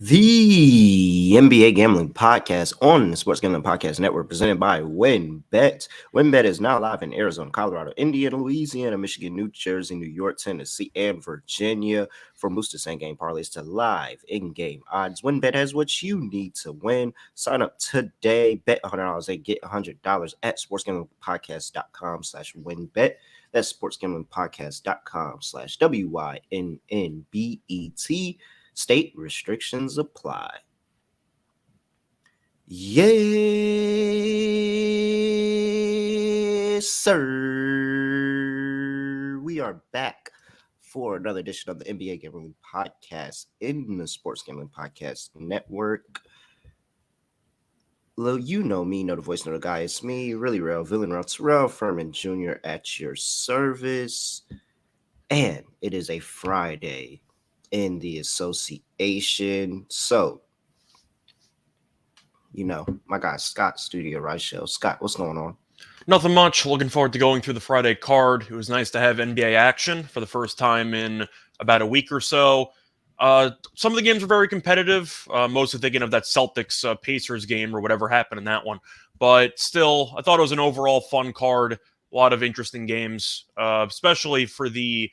The NBA Gambling Podcast on the Sports Gambling Podcast Network, presented by WinBet. WinBet is now live in Arizona, Colorado, Indiana, Louisiana, Michigan, New Jersey, New York, Tennessee, and Virginia. From boosted same-game parlays to live in-game odds, WinBet has what you need to win. Sign up today. Bet $100 and get $100 at sportsgamblingpodcast.com/WinBet. That's sportsgamblingpodcast.com/WYNNBET. State restrictions apply. Yes, sir. We are back for another edition of the NBA Gambling Podcast in the Sports Gambling Podcast Network. Well, you know me, know the voice, know the guy. It's me, really real, villain real, Terrell Furman Jr. at your service. And it is a Friday in the association. So, my guy Scott, Studio Right Show. Scott, what's going on? Nothing much. Looking forward to going through the Friday card. It was nice to have NBA action for the first time in about a week or so. Some of the games were very competitive. Mostly thinking of that Celtics-Pacers game or whatever happened in that one. But still, I thought it was an overall fun card. A lot of interesting games, especially for the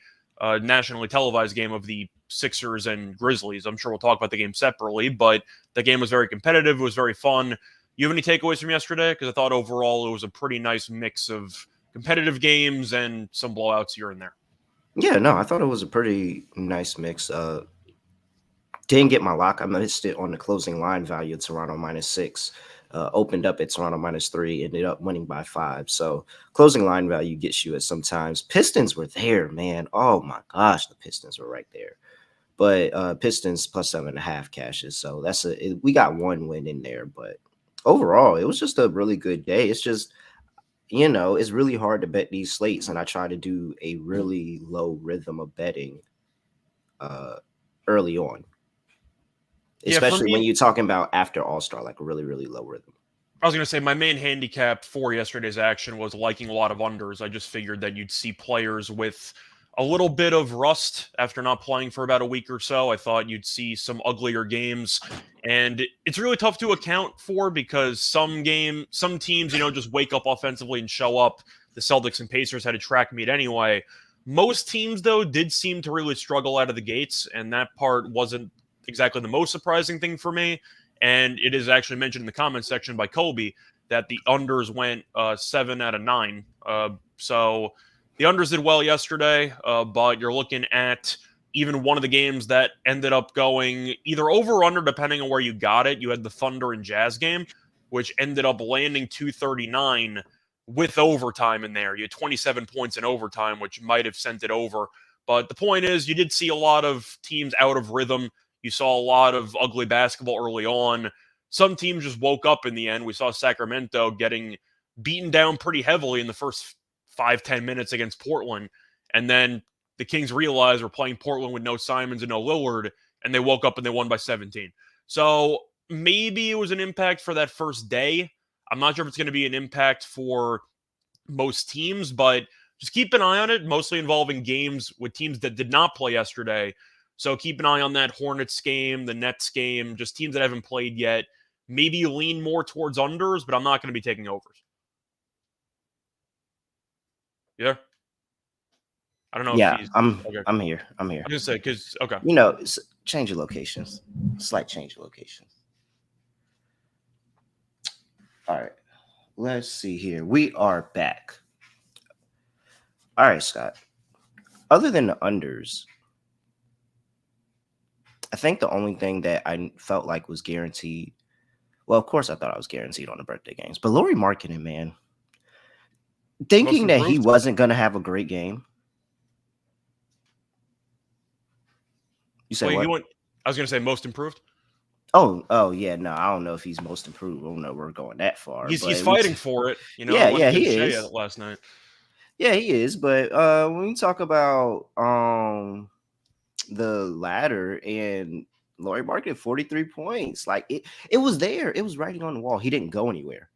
nationally televised game of the Sixers and Grizzlies. I'm sure we'll talk about the game separately, but the game was very competitive. It was very fun. You have any takeaways from yesterday? Because I thought overall it was a pretty nice mix of competitive games and some blowouts here and there. Yeah, no, I thought it was a pretty nice mix. Didn't get my lock. I missed it on the closing line value. Toronto -6. Opened up at Toronto -3, ended up winning by 5. So closing line value gets you at sometimes. Pistons were there, man. Oh my gosh, the Pistons were right there. But Pistons +7.5 cashes. So we got one win in there. But overall, it was just a really good day. It's just, it's really hard to bet these slates, and I try to do a really low rhythm of betting early on. Especially when you're talking about after All-Star, like a really, really low rhythm. I was going to say my main handicap for yesterday's action was liking a lot of unders. I just figured that you'd see players with a little bit of rust after not playing for about a week or so. I thought you'd see some uglier games. And it's really tough to account for because some teams, just wake up offensively and show up. The Celtics and Pacers had a track meet anyway. Most teams, though, did seem to really struggle out of the gates, and that part wasn't exactly the most surprising thing for me. And it is actually mentioned in the comment section by Kobe that the unders went 7 out of 9. So the unders did well yesterday, but you're looking at even one of the games that ended up going either over or under, depending on where you got it. You had the Thunder and Jazz game, which ended up landing 239 with overtime in there. You had 27 points in overtime, which might have sent it over. But the point is, you did see a lot of teams out of rhythm. You saw a lot of ugly basketball early on. Some teams just woke up in the end. We saw Sacramento getting beaten down pretty heavily in the first 5-10 minutes against Portland. And then the Kings realized we're playing Portland with no Simons and no Lillard, and they woke up and they won by 17. So maybe it was an impact for that first day. I'm not sure if it's going to be an impact for most teams, but just keep an eye on it, mostly involving games with teams that did not play yesterday. So keep an eye on that Hornets game, the Nets game, just teams that haven't played yet. Maybe lean more towards unders, but I'm not going to be taking overs. Yeah? I don't know if he's... I'm here. I'm here. I was going to say, because, okay. Change your locations. Slight change of location. All right. Let's see here. We are back. All right, Scott. Other than the unders, I think the only thing that I felt like was guaranteed, well, of course I thought I was guaranteed on the birthday games, but Lauri Markkanen, man, thinking that he wasn't going to have a great game. You said what? I was going to say most improved. Oh, yeah, no, I don't know if he's most improved. I don't know we're going that far. He's fighting for it. Yeah, he is. Last night. Yeah, he is. But when we talk about the ladder and Lauri Markkanen, 43 points. Like it was there. It was writing on the wall. He didn't go anywhere.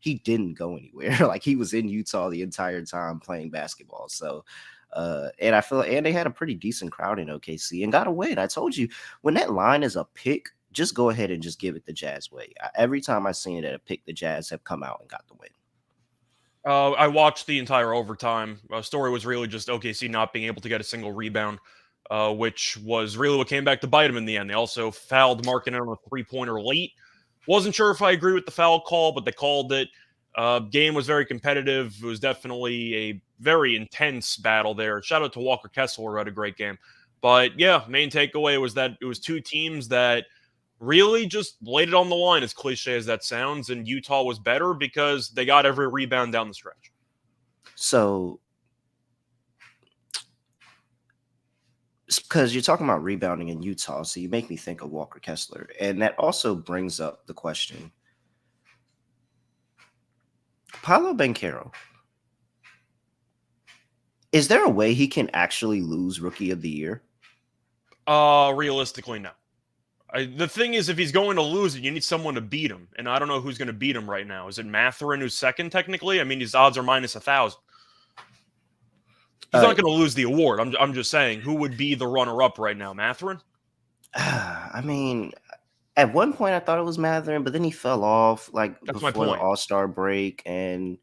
Like he was in Utah the entire time playing basketball. So and I feel and they had a pretty decent crowd in OKC and got a win. I told you when that line is a pick, just go ahead and just give it the Jazz way. Every time I've seen it at a pick, the Jazz have come out and got the win. I watched the entire overtime. Story was really just OKC not being able to get a single rebound, which was really what came back to bite them in the end. They also fouled Markkanen on a three-pointer late. Wasn't sure if I agree with the foul call, but they called it. Game was very competitive. It was definitely a very intense battle there. Shout out to Walker Kessler, who had a great game. But yeah, main takeaway was that it was two teams that really just laid it on the line, as cliche as that sounds, and Utah was better because they got every rebound down the stretch. So, because you're talking about rebounding in Utah, so you make me think of Walker Kessler. And that also brings up the question. Paolo Banchero, is there a way he can actually lose Rookie of the Year? Realistically, no. The thing is, if he's going to lose it, you need someone to beat him. And I don't know who's going to beat him right now. Is it Mathurin who's second, technically? I mean, his odds are minus 1,000. He's not going to lose the award. I'm just saying, who would be the runner-up right now? Mathurin? I mean, at one point I thought it was Mathurin, but then he fell off like That's before my point. the All-Star break. And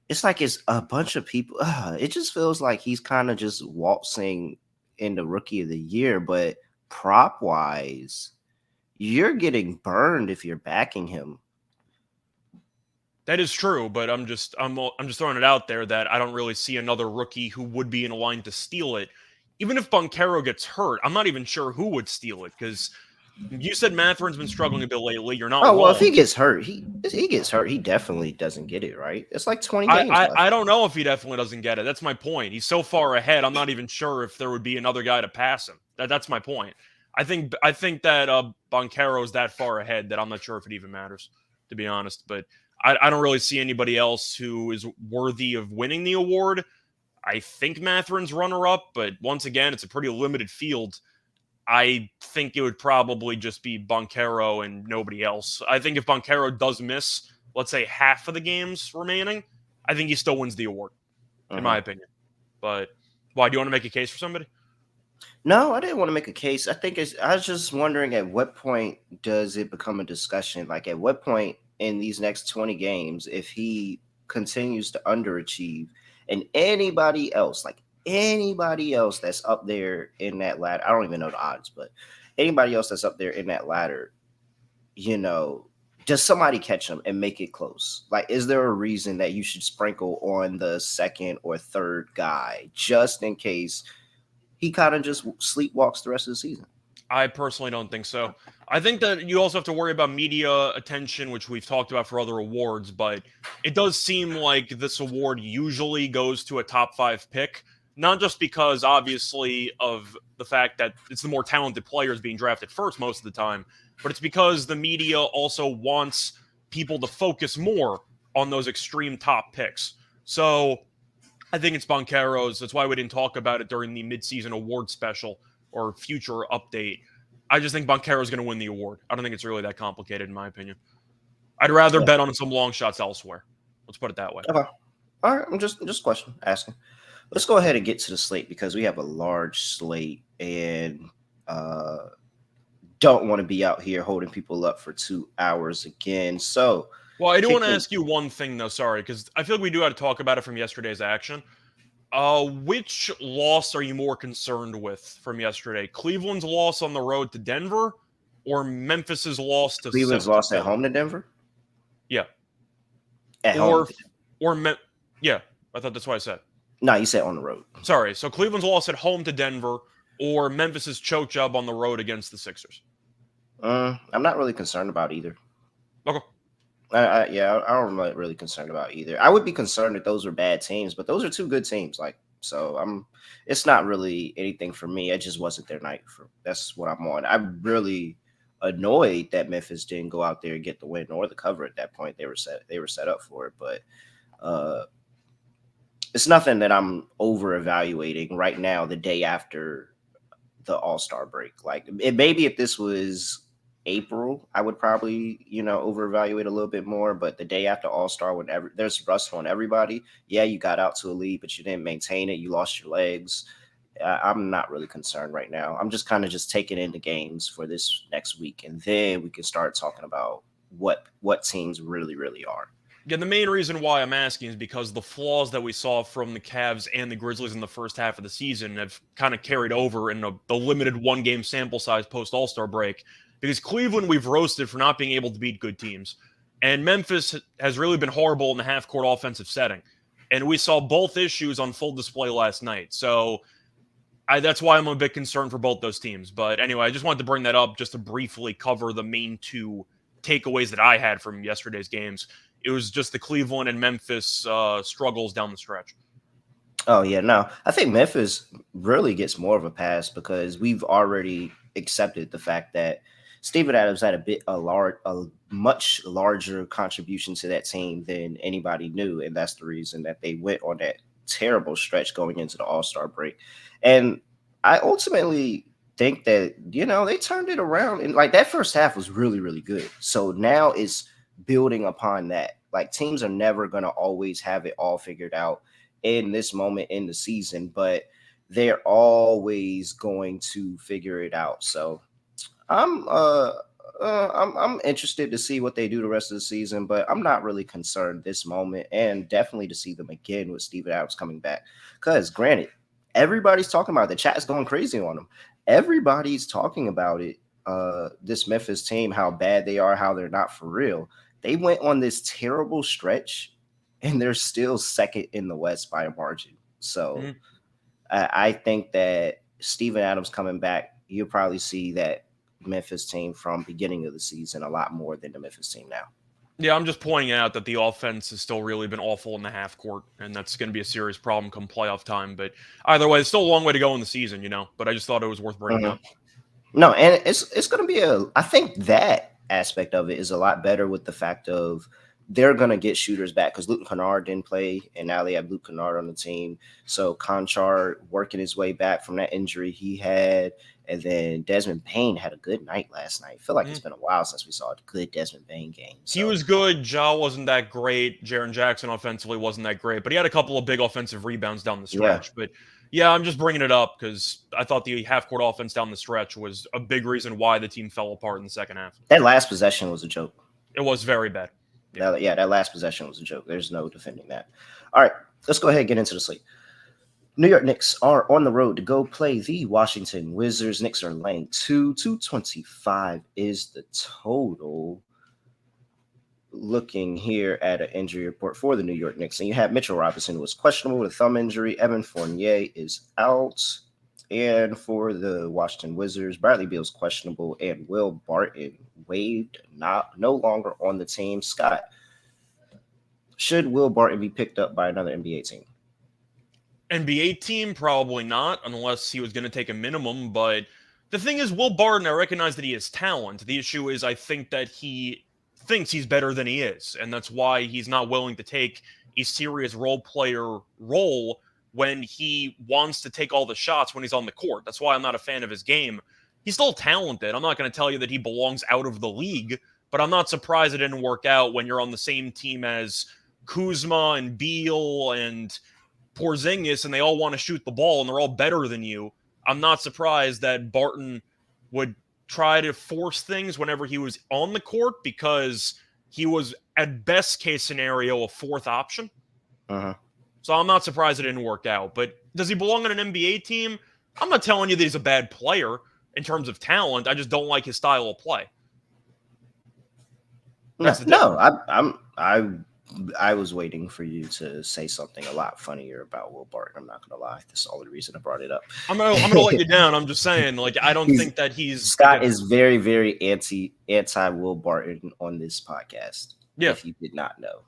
it's like it's a bunch of people. It just feels like he's kind of just waltzing into Rookie of the Year. But prop-wise, you're getting burned if you're backing him. That is true, but I'm just throwing it out there that I don't really see another rookie who would be in a line to steal it. Even if Banchero gets hurt, I'm not even sure who would steal it, because you said Mathurin's been struggling a bit lately. You're not wrong. Well, if he gets hurt, he definitely doesn't get it, right? It's like 20 games left. I don't know if he definitely doesn't get it. That's my point. He's so far ahead. I'm not even sure if there would be another guy to pass him. That's my point. I think that Banchero is that far ahead that I'm not sure if it even matters, to be honest. But I don't really see anybody else who is worthy of winning the award. I think Mathurin's runner-up, but once again, it's a pretty limited field. I think it would probably just be Banchero and nobody else. I think if Banchero does miss, let's say, half of the games remaining, I think he still wins the award, in my opinion. But why? Do you want to make a case for somebody? No, I didn't want to make a case. I was just wondering, at what point does it become a discussion? Like, at what point in these next 20 games, if he continues to underachieve, and anybody else that's up there in that ladder, I don't even know the odds, but anybody else that's up there in that ladder, does somebody catch him and make it close? Like, is there a reason that you should sprinkle on the second or third guy just in case he kind of just sleepwalks the rest of the season? I personally don't think so. I think that you also have to worry about media attention, which we've talked about for other awards, but it does seem like this award usually goes to a top 5 pick, not just because, obviously, of the fact that it's the more talented players being drafted first most of the time, but it's because the media also wants people to focus more on those extreme top picks. So I think it's Banchero's. That's why we didn't talk about it during the midseason award special or future update. I just think Banchero is going to win the award. I don't think it's really that complicated, in my opinion. I'd rather bet on some long shots elsewhere. Let's put it that way. Okay. All right. I'm just asking. Let's go ahead and get to the slate because we have a large slate and don't want to be out here holding people up for 2 hours again. So, well, I do want to ask you one thing, though. Sorry, because I feel like we do have to talk about it from yesterday's action. Which loss are you more concerned with from yesterday? Cleveland's loss on the road to Denver or Memphis's loss to Cleveland's loss at home to Denver? Yeah. At home. Yeah, I thought that's what I said. No, you said on the road. Sorry. So Cleveland's loss at home to Denver or Memphis's choke job on the road against the Sixers? I'm not really concerned about either. Okay. I don't really concerned about either. I would be concerned if those were bad teams, but those are two good teams. It's not really anything for me. It just wasn't their night. That's what I'm on. I'm really annoyed that Memphis didn't go out there and get the win or the cover at that point. They were set up for it, but it's nothing that I'm over evaluating right now. The day after the All-Star break, maybe if this was April, I would probably, over evaluate a little bit more. But the day after All-Star, when there's rust on everybody, yeah, you got out to a lead, but you didn't maintain it. You lost your legs. I'm not really concerned right now. I'm just kind of just taking in the games for this next week, and then we can start talking about what teams really are. Yeah, the main reason why I'm asking is because the flaws that we saw from the Cavs and the Grizzlies in the first half of the season have kind of carried over in the limited one-game sample size post All-Star break. Because Cleveland, we've roasted for not being able to beat good teams, and Memphis has really been horrible in the half-court offensive setting. And we saw both issues on full display last night. So that's why I'm a bit concerned for both those teams. But anyway, I just wanted to bring that up just to briefly cover the main two takeaways that I had from yesterday's games. It was just the Cleveland and Memphis struggles down the stretch. Oh yeah, no, I think Memphis really gets more of a pass because we've already accepted the fact that Steven Adams had a much larger contribution to that team than anybody knew, and that's the reason that they went on that terrible stretch going into the All-Star break. And I ultimately think that they turned it around, and like that first half was really good. So now it's building upon that. Like teams are never going to always have it all figured out in this moment in the season, but they're always going to figure it out. So I'm I'm interested to see what they do the rest of the season, but I'm not really concerned this moment, and definitely to see them again with Steven Adams coming back. Because granted, everybody's talking about it. The chat's going crazy on them. Everybody's talking about it. This Memphis team, how bad they are, how they're not for real. They went on this terrible stretch, and they're still second in the West by a margin. So I think that Steven Adams coming back, you'll probably see that Memphis team from beginning of the season a lot more than the Memphis team now. Yeah, I'm just pointing out that the offense has still really been awful in the half court, and that's going to be a serious problem come playoff time. But either way, it's still a long way to go in the season, But I just thought it was worth bringing up. No, and it's going to be I think that aspect of it is a lot better with the fact of they're going to get shooters back because Luke Kennard didn't play, and now they have Luke Kennard on the team. So Conchar working his way back from that injury he had. And then Desmond Bain had a good night last night. I feel like it's been a while since we saw a good Desmond Bain game. So. He was good. Ja wasn't that great. Jaren Jackson offensively wasn't that great, but he had a couple of big offensive rebounds down the stretch. Yeah. But yeah, I'm just bringing it up because I thought the half-court offense down the stretch was a big reason why the team fell apart in the second half. That last possession was a joke. It was very bad. Yeah, that last possession was a joke. There's no defending that. All right, let's go ahead and get into the slate. New York Knicks are on the road to go play the Washington Wizards. Knicks are laying 225 is the total. Looking here at an injury report for the New York Knicks, and you have Mitchell Robinson, who was questionable with a thumb injury. Evan Fournier is out. And for the Washington Wizards, Bradley Beal's questionable, and Will Barton waived, no longer on the team. Scott, should Will Barton be picked up by another NBA team? NBA team, probably not, unless he was going to take a minimum. But the thing is, Will Barton, I recognize that he has talent. The issue is I think that he thinks he's better than he is, and that's why he's not willing to take a serious role player role when he wants to take all the shots when he's on the court. That's why I'm not a fan of his game. He's still talented. I'm not going to tell you that he belongs out of the league, but I'm not surprised it didn't work out when you're on the same team as Kuzma and Beal and Porzingis, and they all want to shoot the ball, and they're all better than you. I'm not surprised that Barton would try to force things whenever he was on the court because he was, at best case scenario, a fourth option. So I'm not surprised it didn't work out. But does he belong on an NBA team? I'm not telling you that he's a bad player in terms of talent. I just don't like his style of play. I was waiting for you to say something a lot funnier about Will Barton. I'm not going to lie. That's the only reason I brought it up. I'm gonna let you down. I'm just saying, I don't think that Scott is very, very anti Will Barton on this podcast. Yeah. If you did not know.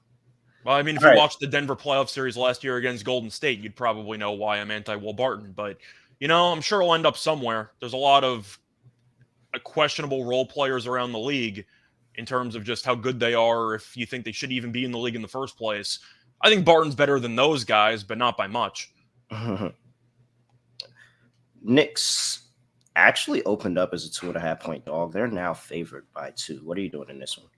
Well, I mean, if you watched the Denver playoff series last year against Golden State, you'd probably know why I'm anti-Will Barton. But, I'm sure he'll end up somewhere. There's a lot of questionable role players around the league in terms of just how good they are, or if you think they should even be in the league in the first place. I think Barton's better than those guys, but not by much. Knicks actually opened up as a 2.5 point dog. They're now favored by 2. What are you doing in this one?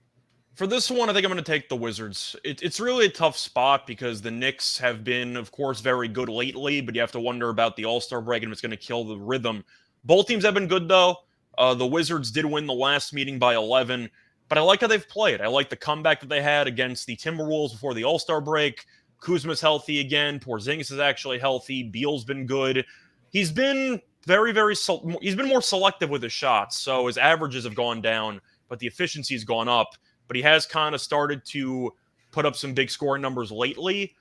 For this one, I think I'm going to take the Wizards. It's really a tough spot because the Knicks have been, of course, very good lately, but you have to wonder about the All-Star break and if it's going to kill the rhythm. Both teams have been good, though. The Wizards did win the last meeting by 11, but I like how they've played. I like the comeback that they had against the Timberwolves before the All-Star break. Kuzma's healthy again. Porzingis is actually healthy. Beal's been good. He's been he's been more selective with his shots, so his averages have gone down, but the efficiency's gone up. But he has kind of started to put up some big scoring numbers lately.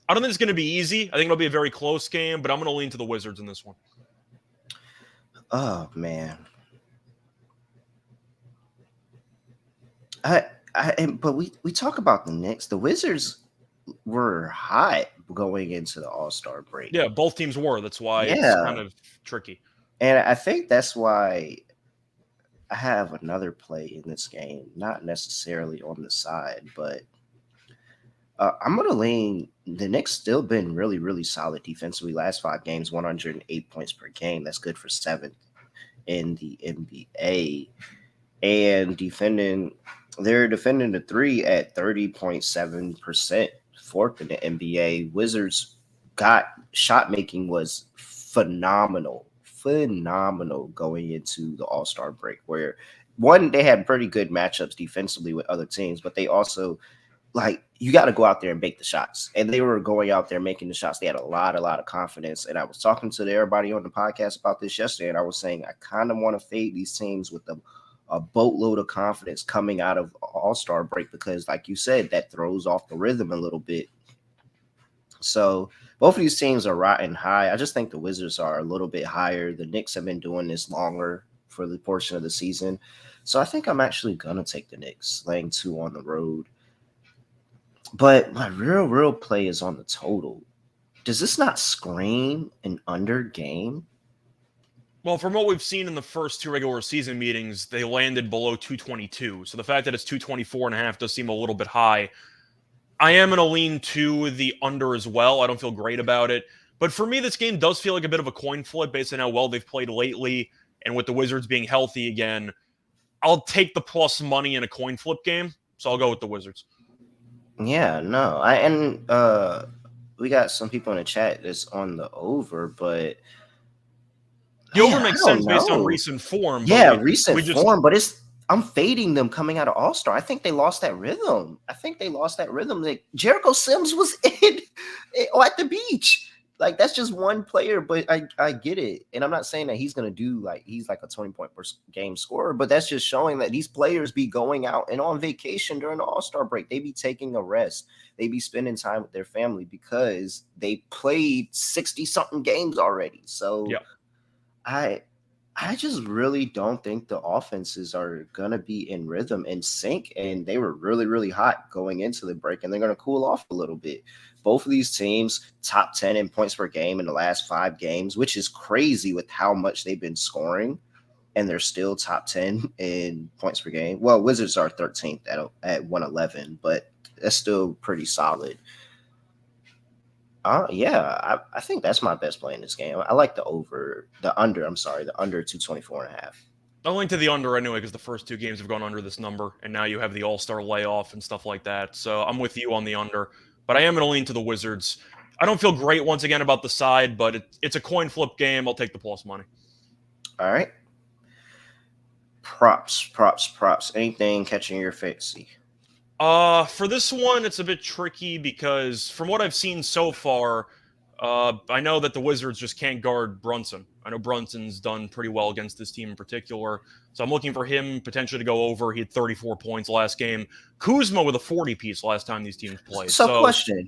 I don't think it's going to be easy. I think it'll be a very close game, but I'm going to lean to the Wizards in this one. Oh man, but we talk about the Knicks. The Wizards were hot going into the All-Star break. Yeah, both teams were. That's why it's kind of tricky. And I think that's why I have another play in this game, not necessarily on the side, but I'm going to lean. The Knicks still been really, really solid defensively. Last 5 games, 108 points per game. That's good for 7th in the NBA. And they're defending the 3 at 30.7%, 4th in the NBA. Wizards shot making was phenomenal going into the All-Star break, where one, they had pretty good matchups defensively with other teams, but they also, like, you got to go out there and make the shots. And they were going out there making the shots. They had a lot of confidence. And I was talking to everybody on the podcast about this yesterday, and I was saying I kind of want to fade these teams with a boatload of confidence coming out of All-Star break because, like you said, that throws off the rhythm a little bit. So both of these teams are riding high. I just think the Wizards are a little bit higher. The Knicks have been doing this longer for the portion of the season. So I think I'm actually going to take the Knicks, laying 2 on the road. But my real play is on the total. Does this not scream an under game? Well, from what we've seen in the first 2 regular season meetings, they landed below 222. So the fact that it's 224.5 does seem a little bit high. I am going to lean to the under as well. I don't feel great about it. But for me, this game does feel like a bit of a coin flip based on how well they've played lately. And with the Wizards being healthy again, I'll take the plus money in a coin flip game. So I'll go with the Wizards. Yeah, no. We got some people in the chat that's on the over, but the over makes sense based on recent form. Yeah, recent form, but I'm fading them coming out of All-Star. I think they lost that rhythm. Like Jericho Sims was at the beach. Like, that's just one player, but I get it. And I'm not saying that he's going to do he's like a 20-point per game scorer, but that's just showing that these players be going out and on vacation during the All-Star break. They be taking a rest. They be spending time with their family because they played 60-something games already. So yeah. I just really don't think the offenses are going to be in rhythm and sync. And they were really, really hot going into the break, and they're going to cool off a little bit. Both of these teams, top 10 in points per game in the last 5 games, which is crazy with how much they've been scoring. And they're still top 10 in points per game. Well, Wizards are 13th at 111, but that's still pretty solid. I think that's my best play in this game. I like the under 224.5. I'll link to the under anyway because the first 2 games have gone under this number, and now you have the All-Star layoff and stuff like that. So I'm with you on the under, but I am going to lean to the Wizards. I don't feel great once again about the side, but it's a coin flip game. I'll take the plus money. All right. Props. Anything catching your fancy? For this one, it's a bit tricky because from what I've seen so far, I know that the Wizards just can't guard Brunson. I know Brunson's done pretty well against this team in particular, so I'm looking for him potentially to go over. He had 34 points last game. Kuzma with a 40-piece last time these teams played. So question,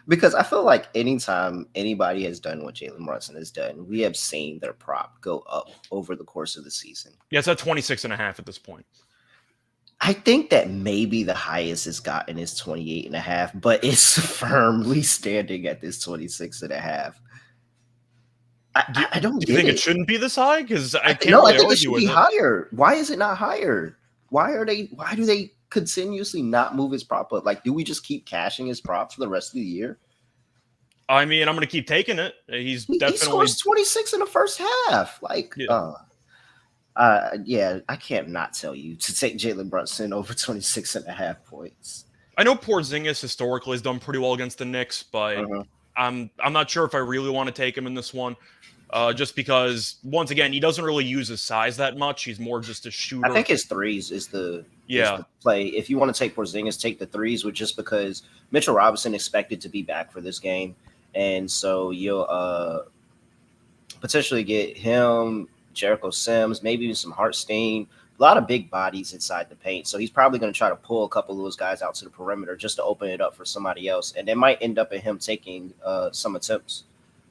because I feel like anytime anybody has done what Jalen Brunson has done, we have seen their prop go up over the course of the season. Yeah, it's at 26.5 at this point. I think that maybe the highest it's gotten is 28.5, but it's firmly standing at this 26.5. I don't get it. Do you think it shouldn't be this high? Because I can't really think it should be higher. Why is it not higher? Why do they continuously not move his prop up? Like, do we just keep cashing his prop for the rest of the year? I mean, I'm going to keep taking it. He scores 26 in the first half. Yeah, I can't not tell you to take Jalen Brunson over 26.5 points. I know Porzingis historically has done pretty well against the Knicks, but Mhm. I'm not sure if I really want to take him in this one. Just because once again he doesn't really use his size that much. He's more just a I shooter. think his threes is Yeah, the play. If you want to take Porzingis, take the threes, with just because Mitchell Robinson expected to be back for this game, and so you'll potentially get him, Jericho Sims, maybe even some Hartstein. A lot of big bodies inside the paint, so he's probably going to try to pull a couple of those guys out to the perimeter just to open it up for somebody else, and it might end up in him taking some attempts.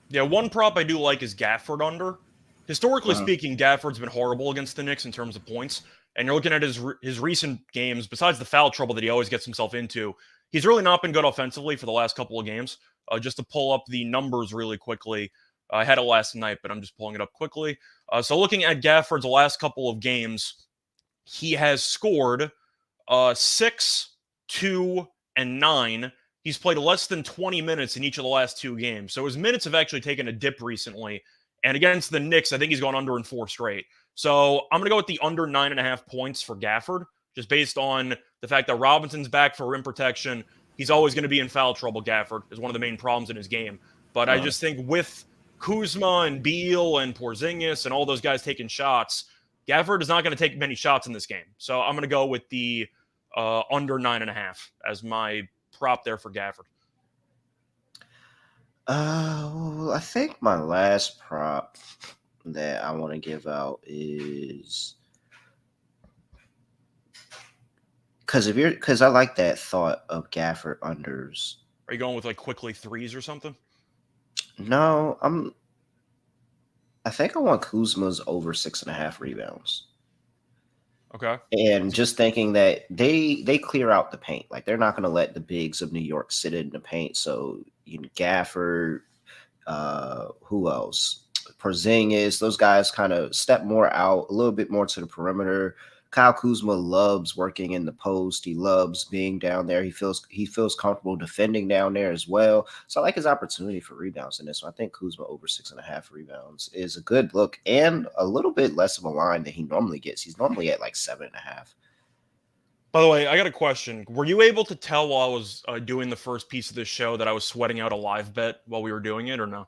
yeah. One prop I do like is Gafford under. Historically Mhm. speaking, Gafford's been horrible against the Knicks in terms of points. And you're looking at his recent games. Besides the foul trouble that he always gets himself into, he's really not been good offensively for the last couple of games. Just to pull up the numbers really quickly, I had it last night, but I'm just pulling it up quickly. So looking at Gafford's last couple of games, he has scored 6, 2, and 9. He's played less than 20 minutes in each of the last two games. So his minutes have actually taken a dip recently. And against the Knicks, I think he's gone under in 4 straight. So I'm going to go with the under 9.5 points for Gafford, just based on the fact that Robinson's back for rim protection. He's always going to be in foul trouble, Gafford, is one of the main problems in his game. But I Mhm. just think with Kuzma and Beal and Porzingis and all those guys taking shots, Gafford is not going to take many shots in this game. So I'm going to go with the under 9.5 as my prop there for Gafford. I think my last prop that I want to give out is because I like that thought of Gafford unders. Are you going with like quickly threes or something? No, I think I want Kuzma's over 6.5 rebounds. Okay. And just thinking that they clear out the paint, like they're not going to let the bigs of New York sit in the paint. So Gafford, who else? Porzingis, those guys kind of step more out, a little bit more to the perimeter. Kyle Kuzma loves working in the post. He loves being down there. He feels comfortable defending down there as well. So I like his opportunity for rebounds in this one. I think Kuzma over 6.5 rebounds is a good look and a little bit less of a line than he normally gets. He's normally at like 7.5. By the way, I got a question. Were you able to tell while I was doing the first piece of this show that I was sweating out a live bet while we were doing it, or no?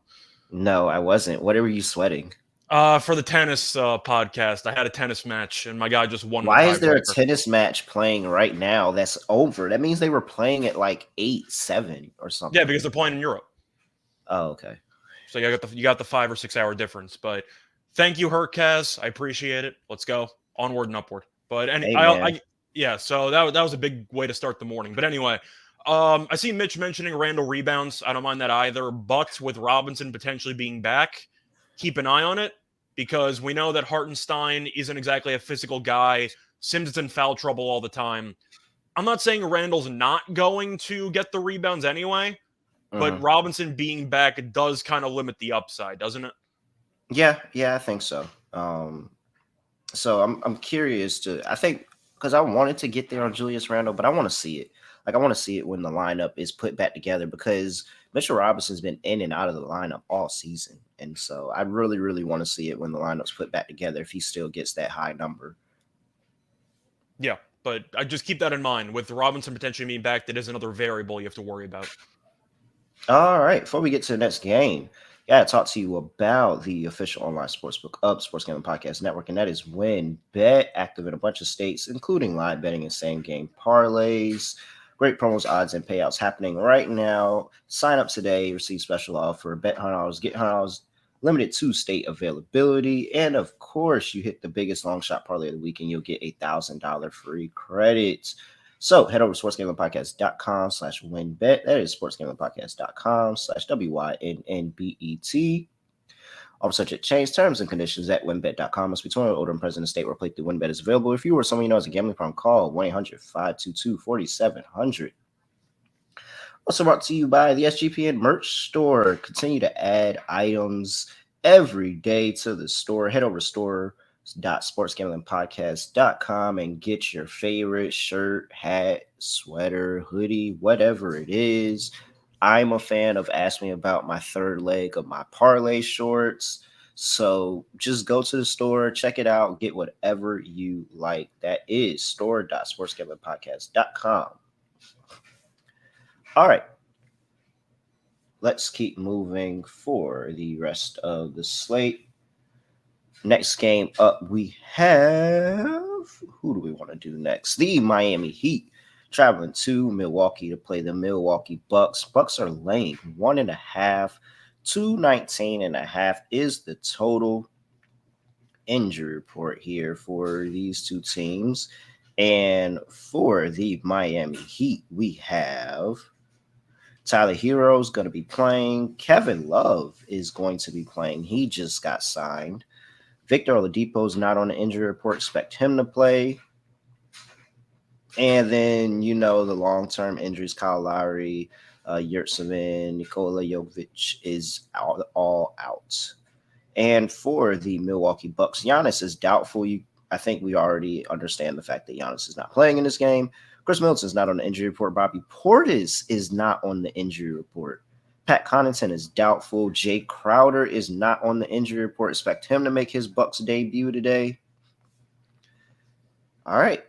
No, I wasn't. What were you sweating? For the tennis podcast, I had a tennis match, and my guy just won the Why is there a tiebreaker. tennis match playing right now that's over? That means they were playing at like 8-7 or Yeah, something. because they're playing in Europe. Oh, okay. So you got the 5 or 6 hour difference. But thank you, Herkaz. I appreciate it. Let's go onward and upward. But Hey, man. yeah. So that was a big way to start the morning. But anyway, I see Mitch mentioning Randall rebounds. I don't mind that either. But with Robinson potentially being back, keep an eye on it because we know that Hartenstein isn't exactly a physical guy. Sims is in foul trouble all the time. I'm not saying Randall's not going to get the rebounds anyway, but Mhm. Robinson being back does kind of limit the upside, doesn't it? Yeah, I think so. So I'm curious to. I think because I wanted to get there on Julius Randle, but I want to see it. Like I want to see it when the lineup is put back together because Mitchell Robinson's been in and out of the lineup all season, and so I really, really want to see it when the lineup's put back together if he still gets that high number. Yeah, but I just keep that in mind. With Robinson potentially being back, that is another variable you have to worry about. All right, before we get to the next game, gotta talk to you about the official online sportsbook of Sports Gambling Podcast Network, and that is WinBet, active in a bunch of states, including live betting and same game parlays. Great promos, odds, and payouts happening right now. Sign up today, receive special offer, bet $100, get $100, limited to state availability, and of course, you hit the biggest long shot parlay of the week, and you'll get $1,000 free credit. So head over to sportsgamblingpodcast.com/winbet. That is sportsgamblingpodcast.com/WYNNBET. All subject change terms and conditions at winbet.com. Must be 21 or older and present in the state where playthrough WinBet is available. If you or someone you know has a gambling problem, call 1-800-522-4700. Also brought to you by the SGPN merch store. Continue to add items every day to the store. Head over to store.sportsgamblingpodcast.com and get your favorite shirt, hat, sweater, hoodie, whatever it is. I'm a fan of Ask Me About my third leg of my parlay shorts. So just go to the store, check it out, get whatever you like. That is store.sportsgamblingpodcast.com. All right, let's keep moving for the rest of the slate. Next game up, we have who do we want to do next? The Miami Heat traveling to Milwaukee to play the Milwaukee Bucks. Bucks are laying 1.5. 219.5 is the total. Injury report here for these two teams. And for the Miami Heat, we have Tyler Hero's going to be playing. Kevin Love is going to be playing. He just got signed. Victor Oladipo is not on the injury report. Expect him to play. And then, the long-term injuries, Kyle Lowry, Yurtseven, Nikola Jovic is all out. And for the Milwaukee Bucks, Giannis is doubtful. I think we already understand the fact that Giannis is not playing in this game. Chris Middleton is not on the injury report. Bobby Portis is not on the injury report. Pat Connaughton is doubtful. Jay Crowder is not on the injury report. Expect him to make his Bucks debut today. All right.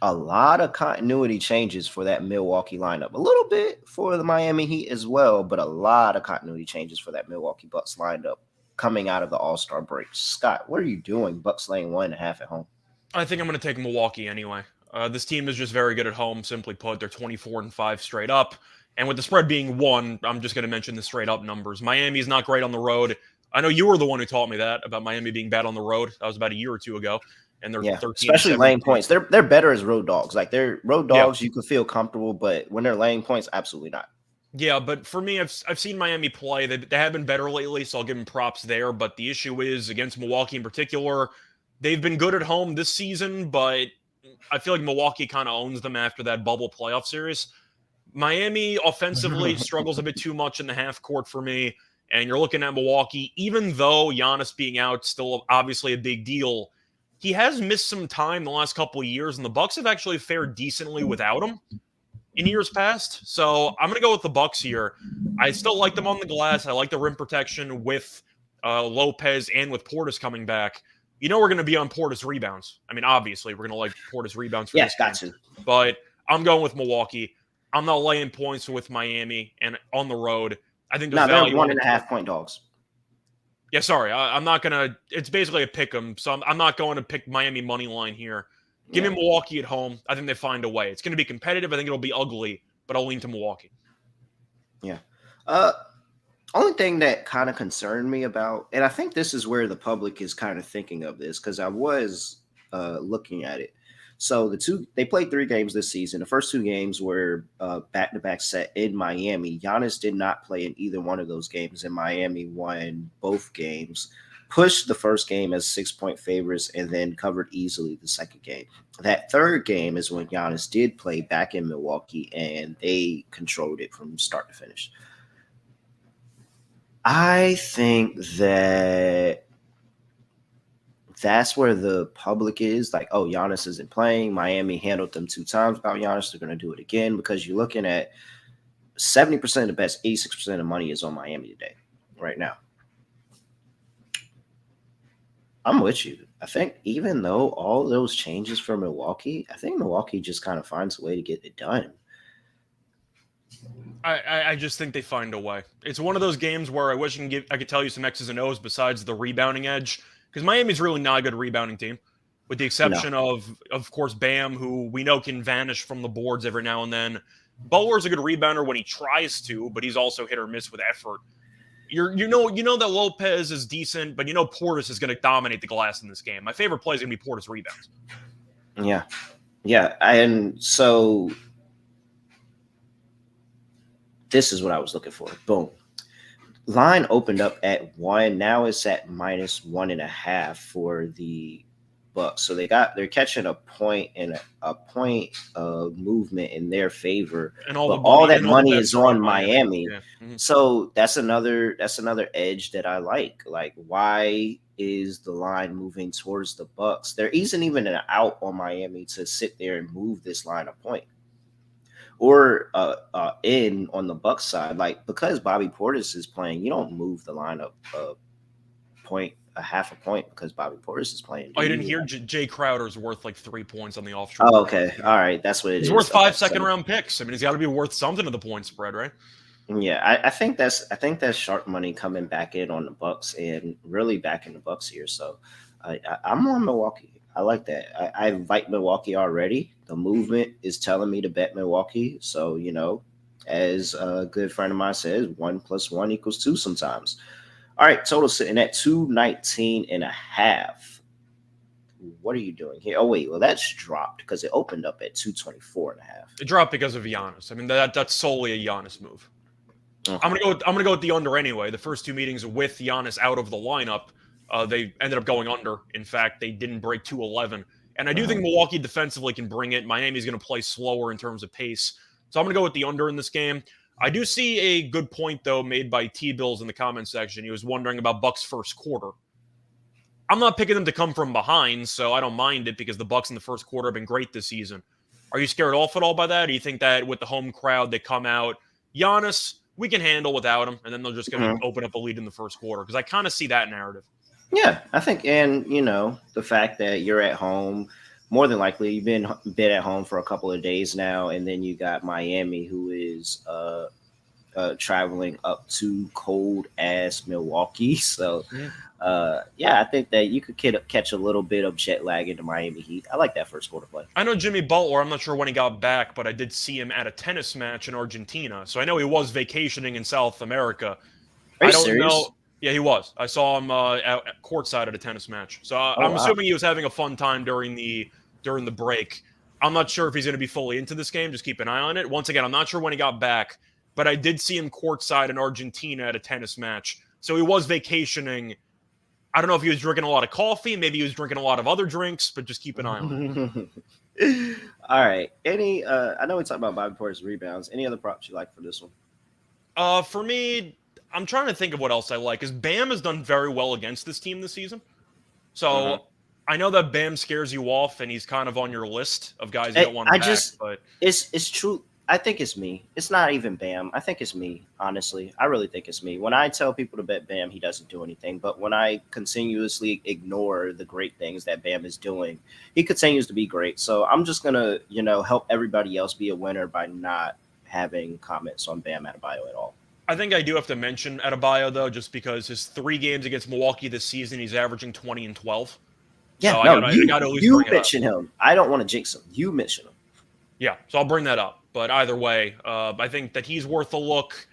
A lot of continuity changes for that Milwaukee lineup. A little bit for the Miami Heat as well, but a lot of continuity changes for that Milwaukee Bucks lineup coming out of the All-Star break. Scott, what are you doing? Bucks laying 1.5 at home. I think I'm going to take Milwaukee anyway. This team is just very good at home, simply put. They're 24-5 straight up. And with the spread being 1, I'm just going to mention the straight up numbers. Miami's not great on the road. I know you were the one who taught me that about Miami being bad on the road. That was about a year or two ago. And they're 13, especially laying points. They're better as road dogs. Like they're road dogs, you can feel comfortable, but when they're laying points, absolutely not. Yeah, but for me, I've seen Miami play. They have been better lately, so I'll give them props there. But the issue is against Milwaukee in particular, they've been good at home this season, but I feel like Milwaukee kind of owns them after that bubble playoff series. Miami offensively struggles a bit too much in the half court for me. And you're looking at Milwaukee, even though Giannis being out still obviously a big deal, he has missed some time the last couple of years, and the Bucks have actually fared decently without him in years past. So I'm going to go with the Bucks here. I still like them on the glass. I like the rim protection with Lopez and with Portis coming back. We're going to be on Portis rebounds. I mean, obviously, we're going to like Portis rebounds for this game. Got to. But I'm going with Milwaukee. I'm not laying points with Miami and on the road. I think there's value. They're 1.5 point dogs. Yeah, sorry. I'm not going to – it's basically a pick 'em, so I'm not going to pick Miami money line here. Give me Milwaukee at home. I think they find a way. It's going to be competitive. I think it'll be ugly, but I'll lean to Milwaukee. Yeah. Only thing that kind of concerned me about, and I think this is where the public is kind of thinking of this, because I was looking at it. So they played 3 games this season. The first 2 games were back-to-back set in Miami. Giannis did not play in either one of those games, and Miami won both games. Pushed the first game as 6-point favorites and then covered easily the second game. That third game is when Giannis did play back in Milwaukee, and they controlled it from start to finish. I think that's where the public is like, oh, Giannis isn't playing. Miami handled them 2 times without Giannis. They're going to do it again, because you're looking at 70% of the best, 86% of money is on Miami today, right now. I'm with you. I think even though all those changes for Milwaukee, I think Milwaukee just kind of finds a way to get it done. I just think they find a way. It's one of those games where I wish I could tell you some X's and O's besides the rebounding edge, because Miami's really not a good rebounding team, with the exception of course, Bam, who we know can vanish from the boards every now and then. Butler's a good rebounder when he tries to, but he's also hit or miss with effort. You know that Lopez is decent, but Portis is going to dominate the glass in this game. My favorite play is going to be Portis rebounds. Yeah, and so this is what I was looking for. Boom. Line opened up at 1. Now it's at -1.5 for the Bucks. So they're catching a point and a point of movement in their favor. And all that money is on Miami. Yeah. Mm-hmm. So that's another edge that I like. Like, why is the line moving towards the Bucks? There isn't even an out on Miami to sit there and move this line a point. Or in on the Bucks side, like, because Bobby Portis is playing, you don't move the line up a a half a point because Bobby Portis is playing. Oh, Do you didn't you? hear Jay Crowder's worth like 3 points on the offshore Oh, bet. okay. All right. That's what it He's worth is. Okay. 5 second-round picks. I mean, he's got to be worth something to the point spread, right? Yeah, I think that's sharp money coming back in on the Bucks and really back in the Bucks here. So I'm on Milwaukee. I like that. I like Milwaukee already. The movement is telling me to bet Milwaukee. So as a good friend of mine says, 1+1 = 2 sometimes. All right, total sitting at 219.5. What are you doing here? Oh wait, well that's dropped because it opened up at 224.5. It dropped because of Giannis. I mean, that's solely a Giannis move. Okay. I'm gonna go with the under anyway. The first two meetings with Giannis out of the lineup, they ended up going under. In fact, they didn't break 211. And I do think Milwaukee defensively can bring it. Miami's going to play slower in terms of pace. So I'm going to go with the under in this game. I do see a good point, though, made by T-Bills in the comment section. He was wondering about Bucks' first quarter. I'm not picking them to come from behind, so I don't mind it because the Bucks in the first quarter have been great this season. Are you scared off at all by that? Do you think that with the home crowd, they come out, Giannis, we can handle without him, and then they're just going to open up a lead in the first quarter? Because I kind of see that narrative. Yeah, I think, and the fact that you're at home, more than likely you've been at home for a couple of days now, and then you got Miami, who is traveling up to cold ass Milwaukee. So, I think that you could catch a little bit of jet lag into Miami Heat. I like that first quarter play. I know Jimmy Butler. I'm not sure when he got back, but I did see him at a tennis match in Argentina. So I know he was vacationing in South America. Are you I don't serious? know. Yeah, he was. I saw him at courtside at a tennis match. So I'm assuming he was having a fun time during the break. I'm not sure if he's going to be fully into this game. Just keep an eye on it. Once again, I'm not sure when he got back, but I did see him courtside in Argentina at a tennis match. So he was vacationing. I don't know if he was drinking a lot of coffee. Maybe he was drinking a lot of other drinks, but just keep an eye on it. All right. I know we talked about Bobby Portis rebounds. Any other props you like for this one? For me, I'm trying to think of what else I like, because Bam has done very well against this team this season. So I know that Bam scares you off, and he's kind of on your list of guys you don't want to back. But it's true. I think it's me. It's not even Bam. I think it's me, honestly. I really think it's me. When I tell people to bet Bam, he doesn't do anything. But when I continuously ignore the great things that Bam is doing, he continues to be great. So I'm just going to, help everybody else be a winner by not having comments on Bam Adebayo at all. I think I do have to mention Adebayo, though, just because his 3 games against Milwaukee this season, he's averaging 20 and 12. Yeah, so no, I gotta at least you bring it mention him. I don't want to jinx him. You mention him. Yeah, so I'll bring that up. But either way, I think that he's worth a look.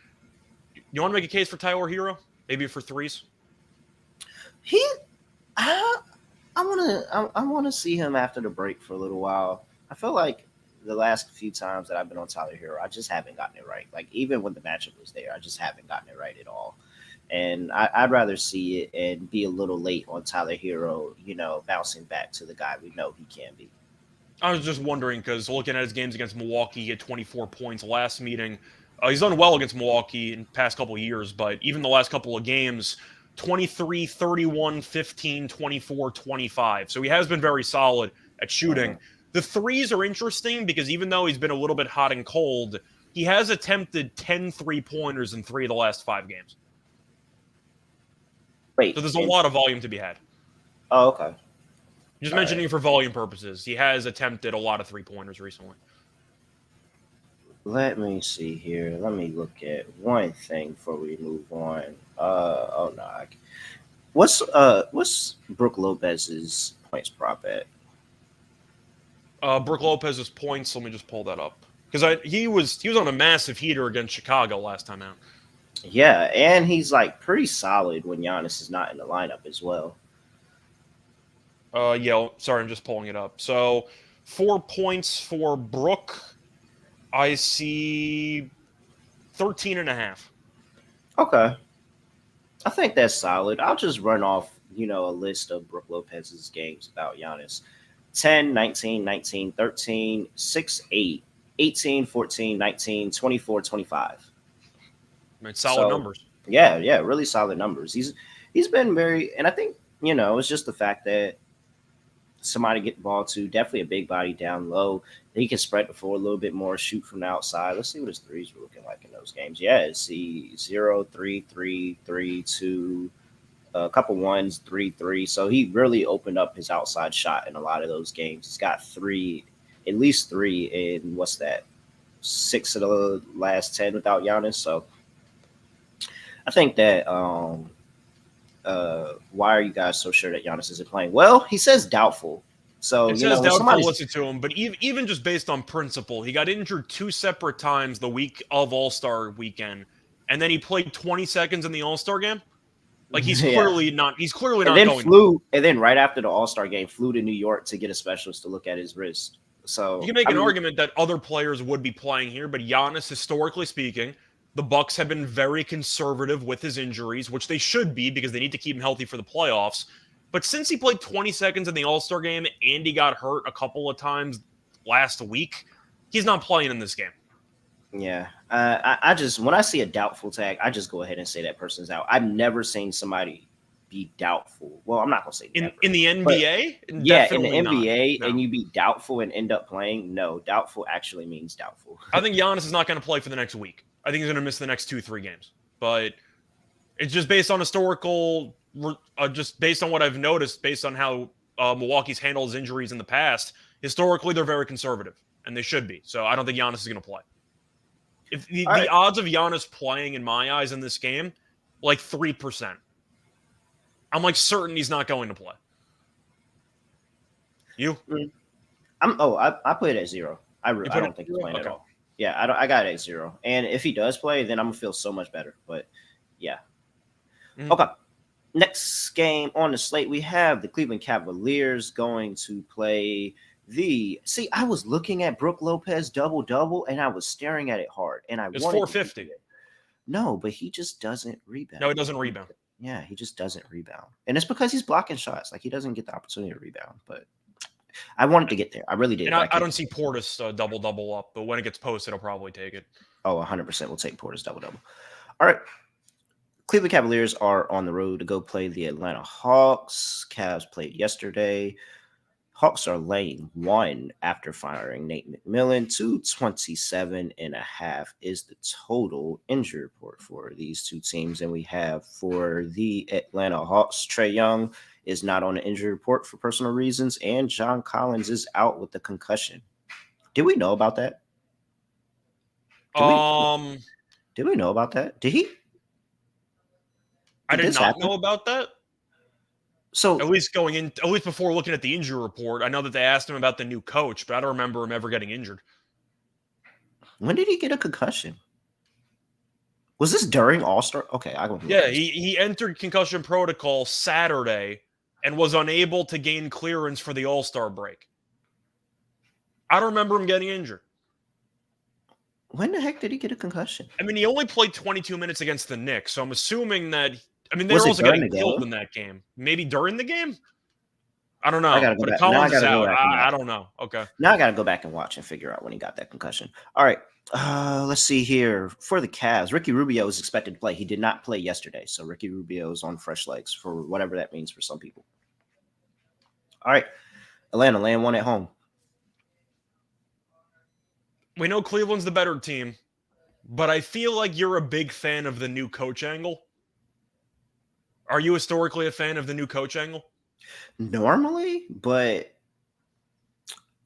You want to make a case for Tyler Hero? Maybe for threes? I want to see him after the break for a little while. I feel like the last few times that I've been on Tyler Hero, I just haven't gotten it right. Like, even when the matchup was there, I just haven't gotten it right at all. And I'd rather see it and be a little late on Tyler Hero, bouncing back to the guy we know he can be. I was just wondering, because looking at his games against Milwaukee, he had 24 points last meeting. He's done well against Milwaukee in the past couple of years, but even the last couple of games, 23, 31, 15, 24, 25. So he has been very solid at shooting. The threes are interesting because even though he's been a little bit hot and cold, he has attempted 10 3-pointers in 3 of the last 5 games. Wait. So there's a lot of volume to be had. Oh, okay. Just mentioning for volume purposes. He has attempted a lot of 3-pointers recently. Let me see here. Let me look at one thing before we move on. What's Brook Lopez's points prop at? Brook Lopez's points. Let me just pull that up because he was on a massive heater against Chicago last time out. Yeah, and he's like pretty solid when Giannis is not in the lineup as well. Sorry, I'm just pulling it up. So 4 points for Brook. I see 13.5. Okay. I think that's solid. I'll just run off, a list of Brook Lopez's games without Giannis. 10, 19, 19, 13, 6, 8, 18, 14, 19, 24, 25. I mean, solid numbers. Yeah, really solid numbers. He's been very, and I think, it's just the fact that somebody get the ball to, definitely a big body down low. He can spread the floor a little bit more, shoot from the outside. Let's see what his threes were looking like in those games. Yeah, see 0, 3, 3, 3, 2, a couple ones, 3-3. So he really opened up his outside shot in a lot of those games. He's got at least three in what's that, 6 of the last 10 without Giannis. So I think that why are you guys so sure that Giannis isn't playing? Well, he says doubtful. So It says doubtful, listen to him, but even just based on principle, he got injured 2 separate times the week of All-Star weekend, and then he played 20 seconds in the All-Star game. Like he's clearly not going. And then right after the All-Star game, flew to New York to get a specialist to look at his wrist. So you can make an argument that other players would be playing here, but Giannis, historically speaking, the Bucks have been very conservative with his injuries, which they should be because they need to keep him healthy for the playoffs. But since he played 20 seconds in the All-Star game and he got hurt a couple of times last week, he's not playing in this game. Yeah. I just, when I see a doubtful tag, I just go ahead and say that person's out. I've never seen somebody be doubtful. Well, I'm not going to say never. In the NBA? Yeah, in the NBA, no. And you be doubtful and end up playing? No, doubtful actually means doubtful. I think Giannis is not going to play for the next week. I think he's going to miss the next 2-3 games. But it's just based on historical, just based on what I've noticed, based on how Milwaukee's handled his injuries in the past. Historically, they're very conservative, and they should be. So I don't think Giannis is going to play. If the odds of Giannis playing, in my eyes, in this game, like 3%. I'm like certain he's not going to play. You? I put it at 0. I don't think he's playing at all. Yeah, I got it at 0. And if he does play, then I'm gonna feel so much better. But yeah. Mm-hmm. Okay. Next game on the slate, we have the Cleveland Cavaliers going to play I was looking at Brook Lopez double, and I was staring at it hard. And it's 450. No, but he just doesn't rebound. No, he doesn't rebound. Yeah, he just doesn't rebound. And it's because he's blocking shots. Like, he doesn't get the opportunity to rebound. But I wanted to get there. I really did. And I don't see Portis double up, but when it gets posted, I'll probably take it. Oh, 100% will take Portis double. All right. Cleveland Cavaliers are on the road to go play the Atlanta Hawks. Cavs played yesterday. Hawks are laying 1 after firing Nate McMillan. 227.5 is the total injury report for these two teams. And we have for the Atlanta Hawks, Trae Young is not on the injury report for personal reasons, and John Collins is out with the concussion. Did we know about that? Did we know about that? Did he? I did not know about that. So at least before looking at the injury report, I know that they asked him about the new coach, but I don't remember him ever getting injured. When did he get a concussion? Was this during All-Star? Okay, he entered concussion protocol Saturday and was unable to gain clearance for the All-Star break. I don't remember him getting injured. When the heck did he get a concussion? I mean, he only played 22 minutes against the Knicks, so I'm assuming that. I mean, they were also getting killed in that game. Maybe during the game? I don't know. But if Collins is out, I don't know. Okay. Now I got to go back and watch and figure out when he got that concussion. All right. Let's see here. For the Cavs, Ricky Rubio is expected to play. He did not play yesterday, so Ricky Rubio is on fresh legs for whatever that means for some people. All right. Atlanta laying 1 at home. We know Cleveland's the better team, but I feel like you're a big fan of the new coach angle. Are you historically a fan of the new coach angle? Normally, but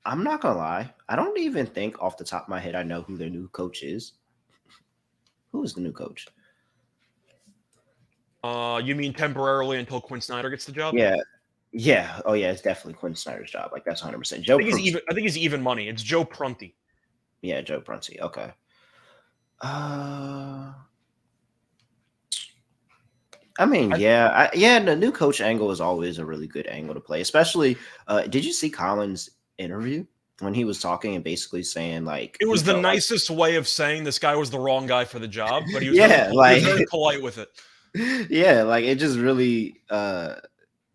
I'm not going to lie. I don't even think off the top of my head I know who their new coach is. Who is the new coach? You mean temporarily until Quinn Snyder gets the job? Yeah. Yeah. Oh, yeah. It's definitely Quinn Snyder's job. Like, that's 100%. I think he's even money. It's Joe Prunty. Yeah, Joe Prunty. Okay. I mean, the new coach angle is always a really good angle to play, especially did you see Collins' interview when he was talking and basically saying, like, it was the nicest way of saying this guy was the wrong guy for the job, but he was, he was very polite with it. Yeah, like, it just really I'm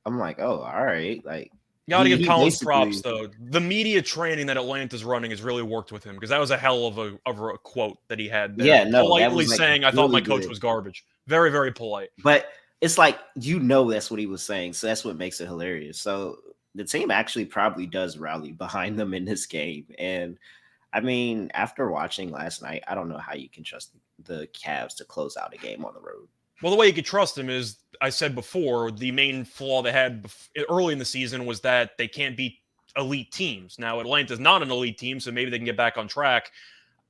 like, oh, all right. Like, you gotta give Collins props, though. The media training that Atlanta's running has really worked with him, because that was a hell of a quote that he had there. Yeah, no, politely saying, I thought my coach was garbage. Very, very polite. But it's like, that's what he was saying, so that's what makes it hilarious. So the team actually probably does rally behind them in this game. And I mean, after watching last night, I don't know how you can trust the Cavs to close out a game on the road. Well, the way you could trust him is I said before, the main flaw they had early in the season was that they can't beat elite teams. Now, Atlanta's not an elite team, so maybe they can get back on track.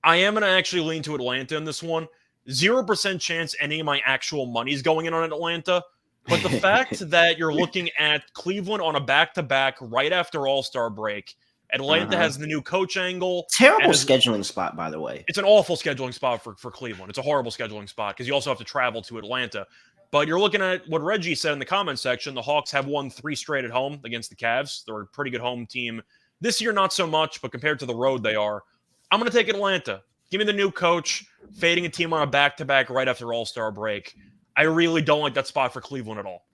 I am going to actually lean to Atlanta in this one. 0% chance any of my actual money is going in on Atlanta. But the fact that you're looking at Cleveland on a back-to-back right after All-Star break, Atlanta has the new coach angle. Terrible scheduling spot, by the way. It's an awful scheduling spot for Cleveland. It's a horrible scheduling spot because you also have to travel to Atlanta. But you're looking at what Reggie said in the comment section. The Hawks have won 3 straight at home against the Cavs. They're a pretty good home team. This year, not so much, but compared to the road they are, I'm going to take Atlanta. Give me the new coach, fading a team on a back-to-back right after All-Star break. I really don't like that spot for Cleveland at all.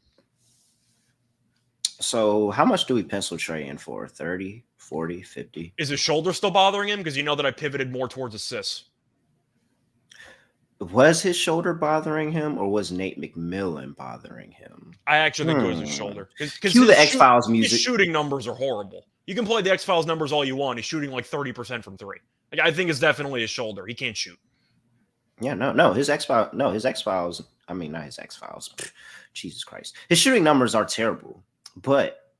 So how much do we pencil Trey in for? 30, 40, 50? Is his shoulder still bothering him? Because you know that I pivoted more towards assists. Was his shoulder bothering him, or was Nate McMillan bothering him? I actually think it was his shoulder. Cue the X-Files music. His shooting numbers are horrible. You can play the X-Files numbers all you want. He's shooting like 30% from 3. Like, I think it's definitely his shoulder. He can't shoot. Yeah, no. His X-Files. I mean, not his X-Files. Jesus Christ. His shooting numbers are terrible. But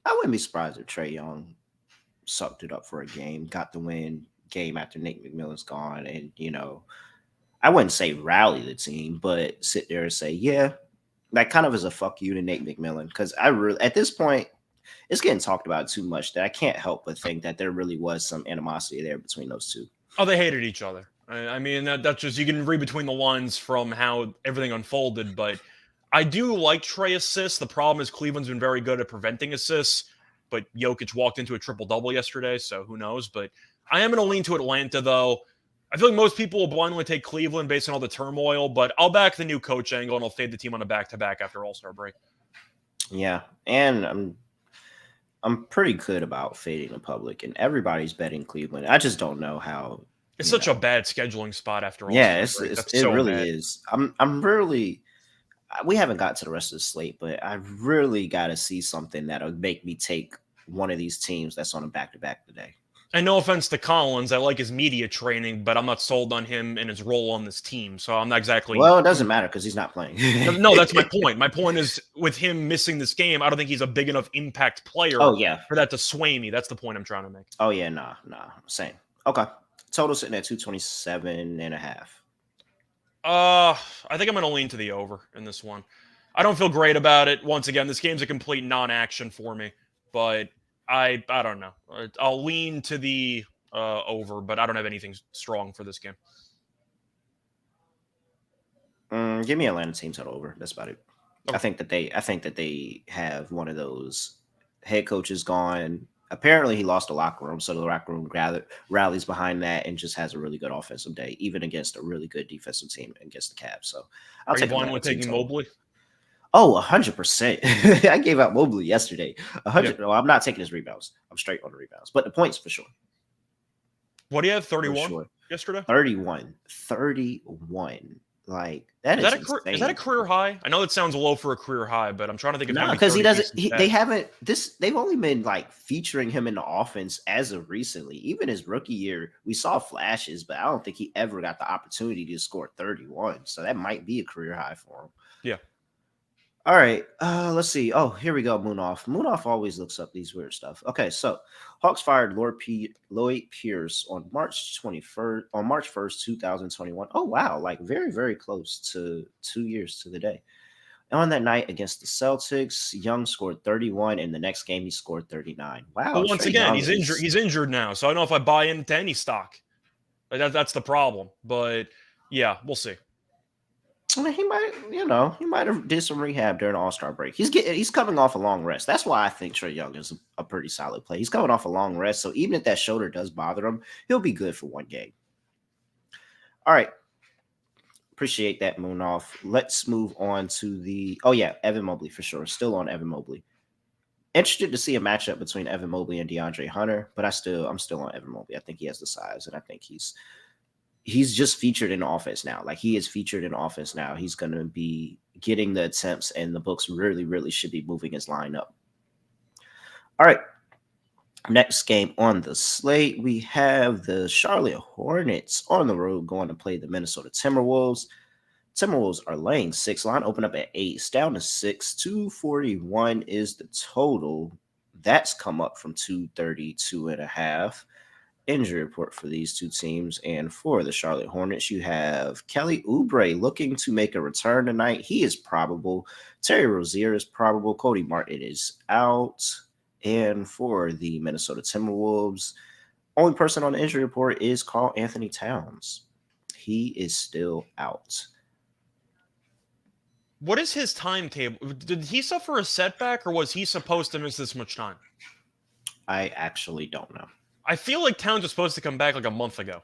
I wouldn't be surprised if Trae Young sucked it up for a game, got the win game after Nate McMillan's gone. And, I wouldn't say rally the team, but sit there and say, yeah, that kind of is a fuck you to Nate McMillan. Because at this point, it's getting talked about too much that I can't help but think that there really was some animosity there between those two. Oh, they hated each other. I mean, that's just, you can read between the lines from how everything unfolded, but I do like Trey assists. The problem is Cleveland's been very good at preventing assists, but Jokic walked into a triple-double yesterday, so who knows. But I am going to lean to Atlanta, though. I feel like most people will blindly take Cleveland based on all the turmoil, but I'll back the new coach angle, and I'll fade the team on a back-to-back after All-Star break. Yeah, and I'm pretty good about fading the public, and everybody's betting Cleveland. I just don't know how. It's such a bad scheduling spot after all. Yeah, it really is. I'm really. We haven't got to the rest of the slate, but I really got to see something that'll make me take one of these teams that's on a back-to-back today. And no offense to Collins, I like his media training, but I'm not sold on him and his role on this team. So I'm not exactly. Well, it doesn't matter because he's not playing. No, that's my point. My point is with him missing this game, I don't think he's a big enough impact player. Oh, yeah. For that to sway me. That's the point I'm trying to make. Oh, yeah. Nah. Same. Okay. Total sitting at 227.5. I think I'm going to lean to the over in this one. I don't feel great about it. Once again, this game's a complete non-action for me, but I don't know. I'll lean to the over, but I don't have anything strong for this game. Give me Atlanta team total over. That's about it. Okay. I think that they have one of those head coaches gone. Apparently, he lost the locker room, so the locker room rallies behind that and just has a really good offensive day, even against a really good defensive team against the Cavs. So, Are you blind with taking Mobley? Oh, 100%. I gave out Mobley yesterday. 100. Yeah. No, I'm not taking his rebounds. I'm straight on the rebounds, but the points for sure. What do you have? 31 yesterday? 31. Like that is that a career high? I know that sounds low for a career high, but I'm trying to think of because he doesn't. They've only been like featuring him in the offense as of recently. Even his rookie year, we saw flashes, but I don't think he ever got the opportunity to score 31. So that might be a career high for him. Yeah. All right, let's see. Oh, here we go. Moonoff always looks up these weird stuff. Okay, so Hawks fired Lloyd Pierce on March 1st, 2021. Oh, wow, like very, very close to 2 years to the day. And on that night against the Celtics, Young scored 31, and the next game he scored 39. Wow. But once again, he's injured. He's injured now, so I don't know if I buy into any stock. That's the problem. But yeah, we'll see. I mean, he might have did some rehab during the All-Star break. He's coming off a long rest. That's why I think Trae Young is a pretty solid play. He's coming off a long rest, so even if that shoulder does bother him, he'll be good for one game. All right. Appreciate that, Moonoff. Let's move on to Evan Mobley for sure. Still on Evan Mobley. Interested to see a matchup between Evan Mobley and DeAndre Hunter, but I'm still on Evan Mobley. I think he has the size, and I think he's just featured in offense now. Like he is featured in offense now. He's going to be getting the attempts, and the books really, really should be moving his line up. All right. Next game on the slate, we have the Charlotte Hornets on the road going to play the Minnesota Timberwolves. Timberwolves are laying 6. Line open up at 8. It's down to 6. 241 is the total. That's come up from 232.5. Injury report for these two teams. And for the Charlotte Hornets, you have Kelly Oubre looking to make a return tonight. He is probable. Terry Rozier is probable. Cody Martin is out. And for the Minnesota Timberwolves, only person on the injury report is Karl Anthony Towns. He is still out. What is his timetable? Did he suffer a setback, or was he supposed to miss this much time? I actually don't know. I feel like Towns was supposed to come back like a month ago,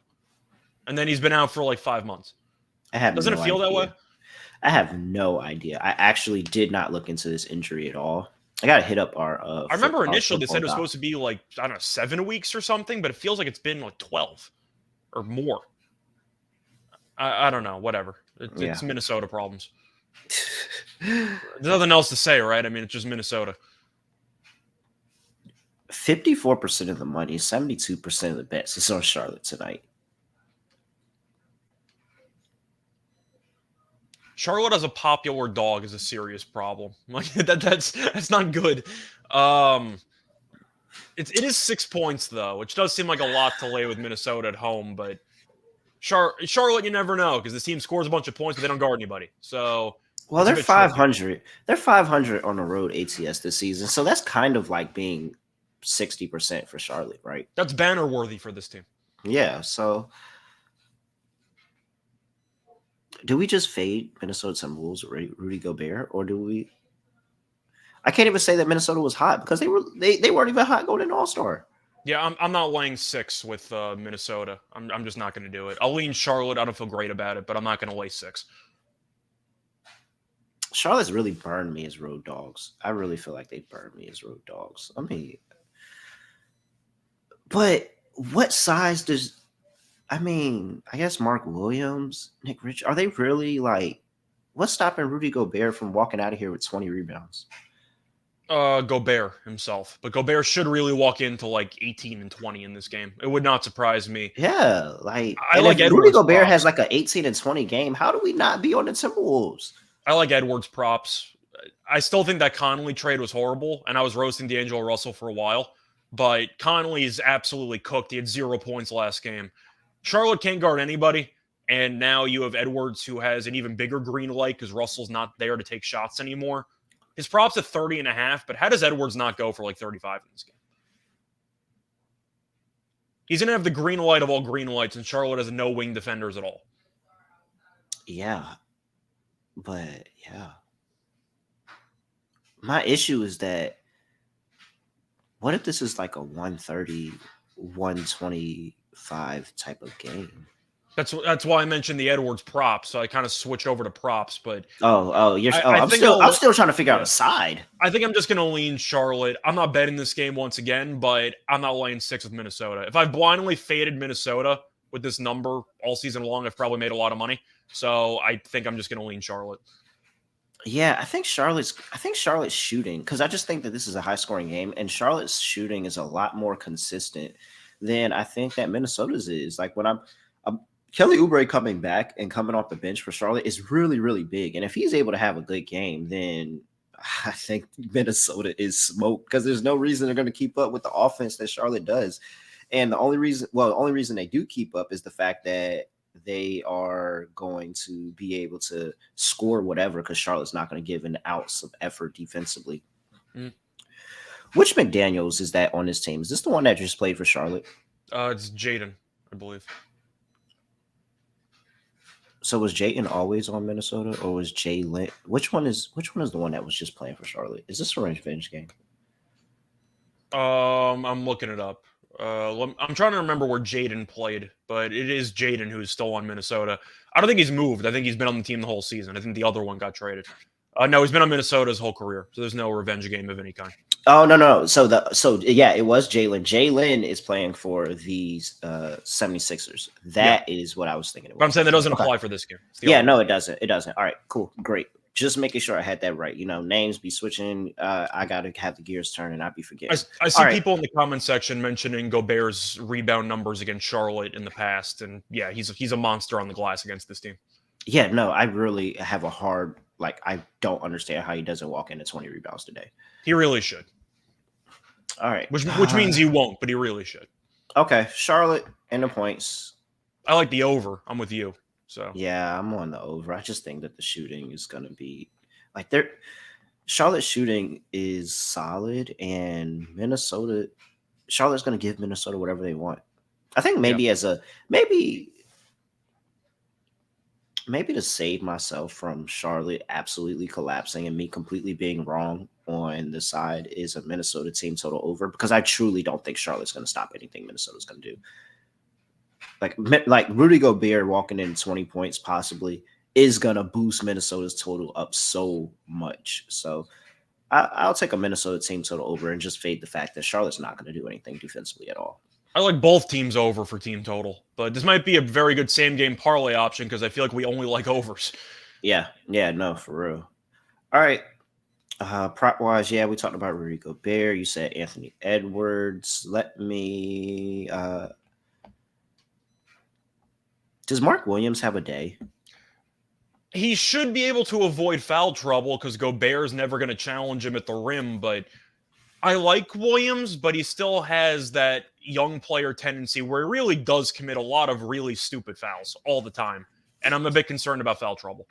and then he's been out for like 5 months. Doesn't it feel that way? I have no idea. I actually did not look into this injury at all. I got to hit up our. I remember initially they said it was supposed to be like, I don't know, 7 weeks or something, but it feels like it's been like 12 or more. I don't know. Whatever. It's Minnesota problems. There's nothing else to say, right? I mean, it's just Minnesota. 54% of the money, 72% of the bets is on Charlotte tonight. Charlotte as a popular dog is a serious problem. Like that's not good. It is 6 points though, which does seem like a lot to lay with Minnesota at home. But Charlotte, you never know because this team scores a bunch of points, but they don't guard anybody. So well, they're 500. They're 500 on the road ATS this season, so that's kind of like being 60% for Charlotte, right? That's banner worthy for this team. Yeah. So, do we just fade Minnesota Timberwolves, Rudy Gobert, or do we? I can't even say that Minnesota was hot because they weren't even hot going into All-Star. Yeah, I'm not laying 6 with Minnesota. I'm just not going to do it. I'll lean Charlotte. I don't feel great about it, but I'm not going to lay 6. Charlotte's really burned me as road dogs. I really feel like they burned me as road dogs. I mean, but what size does? I mean, I guess Mark Williams, Nick Rich, are they really like? What's stopping Rudy Gobert from walking out of here with 20 rebounds? Gobert himself, but Gobert should really walk into like 18 and 20 in this game. It would not surprise me. Yeah, like I like Edwards Rudy Gobert props. has like a 18 and 20 game. How do we not be on the Timberwolves? I like Edwards props. I still think that Conley trade was horrible, and I was roasting D'Angelo Russell for a while, but Conley is absolutely cooked. He had 0 points last game. Charlotte can't guard anybody, and now you have Edwards who has an even bigger green light because Russell's not there to take shots anymore. His props at 30.5, but how does Edwards not go for like 35 in this game? He's going to have the green light of all green lights, and Charlotte has no wing defenders at all. Yeah. But, yeah. My issue is that what if this is like a 130, 125 type of game? That's why I mentioned the Edwards props. So I kind of switched over to props, but I'm still trying to figure out a side. I think I'm just gonna lean Charlotte. I'm not betting this game once again, but I'm not laying 6 with Minnesota. If I've blindly faded Minnesota with this number all season long, I've probably made a lot of money. So I think I'm just gonna lean Charlotte. Yeah, I think Charlotte's shooting, because I just think that this is a high scoring game, and Charlotte's shooting is a lot more consistent than I think that Minnesota's is. Like when I'm Kelly Oubre coming back and coming off the bench for Charlotte is really, really big. And if he's able to have a good game, then I think Minnesota is smoked because there's no reason they're going to keep up with the offense that Charlotte does. And the only reason they do keep up is the fact that they are going to be able to score whatever because Charlotte's not going to give an ounce of effort defensively. Mm. Which McDaniels is that on this team? Is this the one that just played for Charlotte? It's Jaden, I believe. So was Jayton always on Minnesota, or was Jalen? Which one is the one that was just playing for Charlotte? Is this a revenge game? I'm looking it up. I'm trying to remember where Jaden played, but it is Jaden who's still on Minnesota. I don't think he's moved. I think he's been on the team the whole season. I think the other one got traded. No, he's been on Minnesota his whole career, so there's no revenge game of any kind. Oh no. So it was Jalen. Jalen is playing for the 76ers. That is what I was thinking about. But I'm saying that doesn't apply for this game. Yeah, no, it doesn't. It doesn't. All right, cool, great. Just making sure I had that right. You know, names be switching. I gotta have the gears turning. I'd be forgetting. I see people in the comment section mentioning Gobert's rebound numbers against Charlotte in the past, and yeah, he's a monster on the glass against this team. Yeah, no, I really have a hard like. I don't understand how he doesn't walk into 20 rebounds today. He really should. All right, Which means he won't, but he really should. okay, Charlotte and the points. I like the over. I'm with you. So Yeah, I'm on the over. I just think that the shooting is gonna be like they're Charlotte shooting is solid, and Charlotte's gonna give Minnesota whatever they want. I think yeah. maybe maybe to save myself from Charlotte absolutely collapsing and me completely being wrong on the side is a Minnesota team total over because I truly don't think Charlotte's going to stop anything Minnesota's going to do. Like Rudy Gobert walking in 20 points possibly is going to boost Minnesota's total up so much. So I'll take a Minnesota team total over and just fade the fact that Charlotte's not going to do anything defensively at all. I like both teams over for team total, but this might be a very good same game parlay option because I feel like we only like overs. Yeah, no, for real. All right. Prop wise, yeah, we talked about Rudy Gobert. You said Anthony Edwards. Let me. Does Mark Williams have a day? He should be able to avoid foul trouble because Gobert's never going to challenge him at the rim, but I like Williams, but he still has that young player tendency where he really does commit a lot of really stupid fouls all the time. And I'm a bit concerned about foul trouble.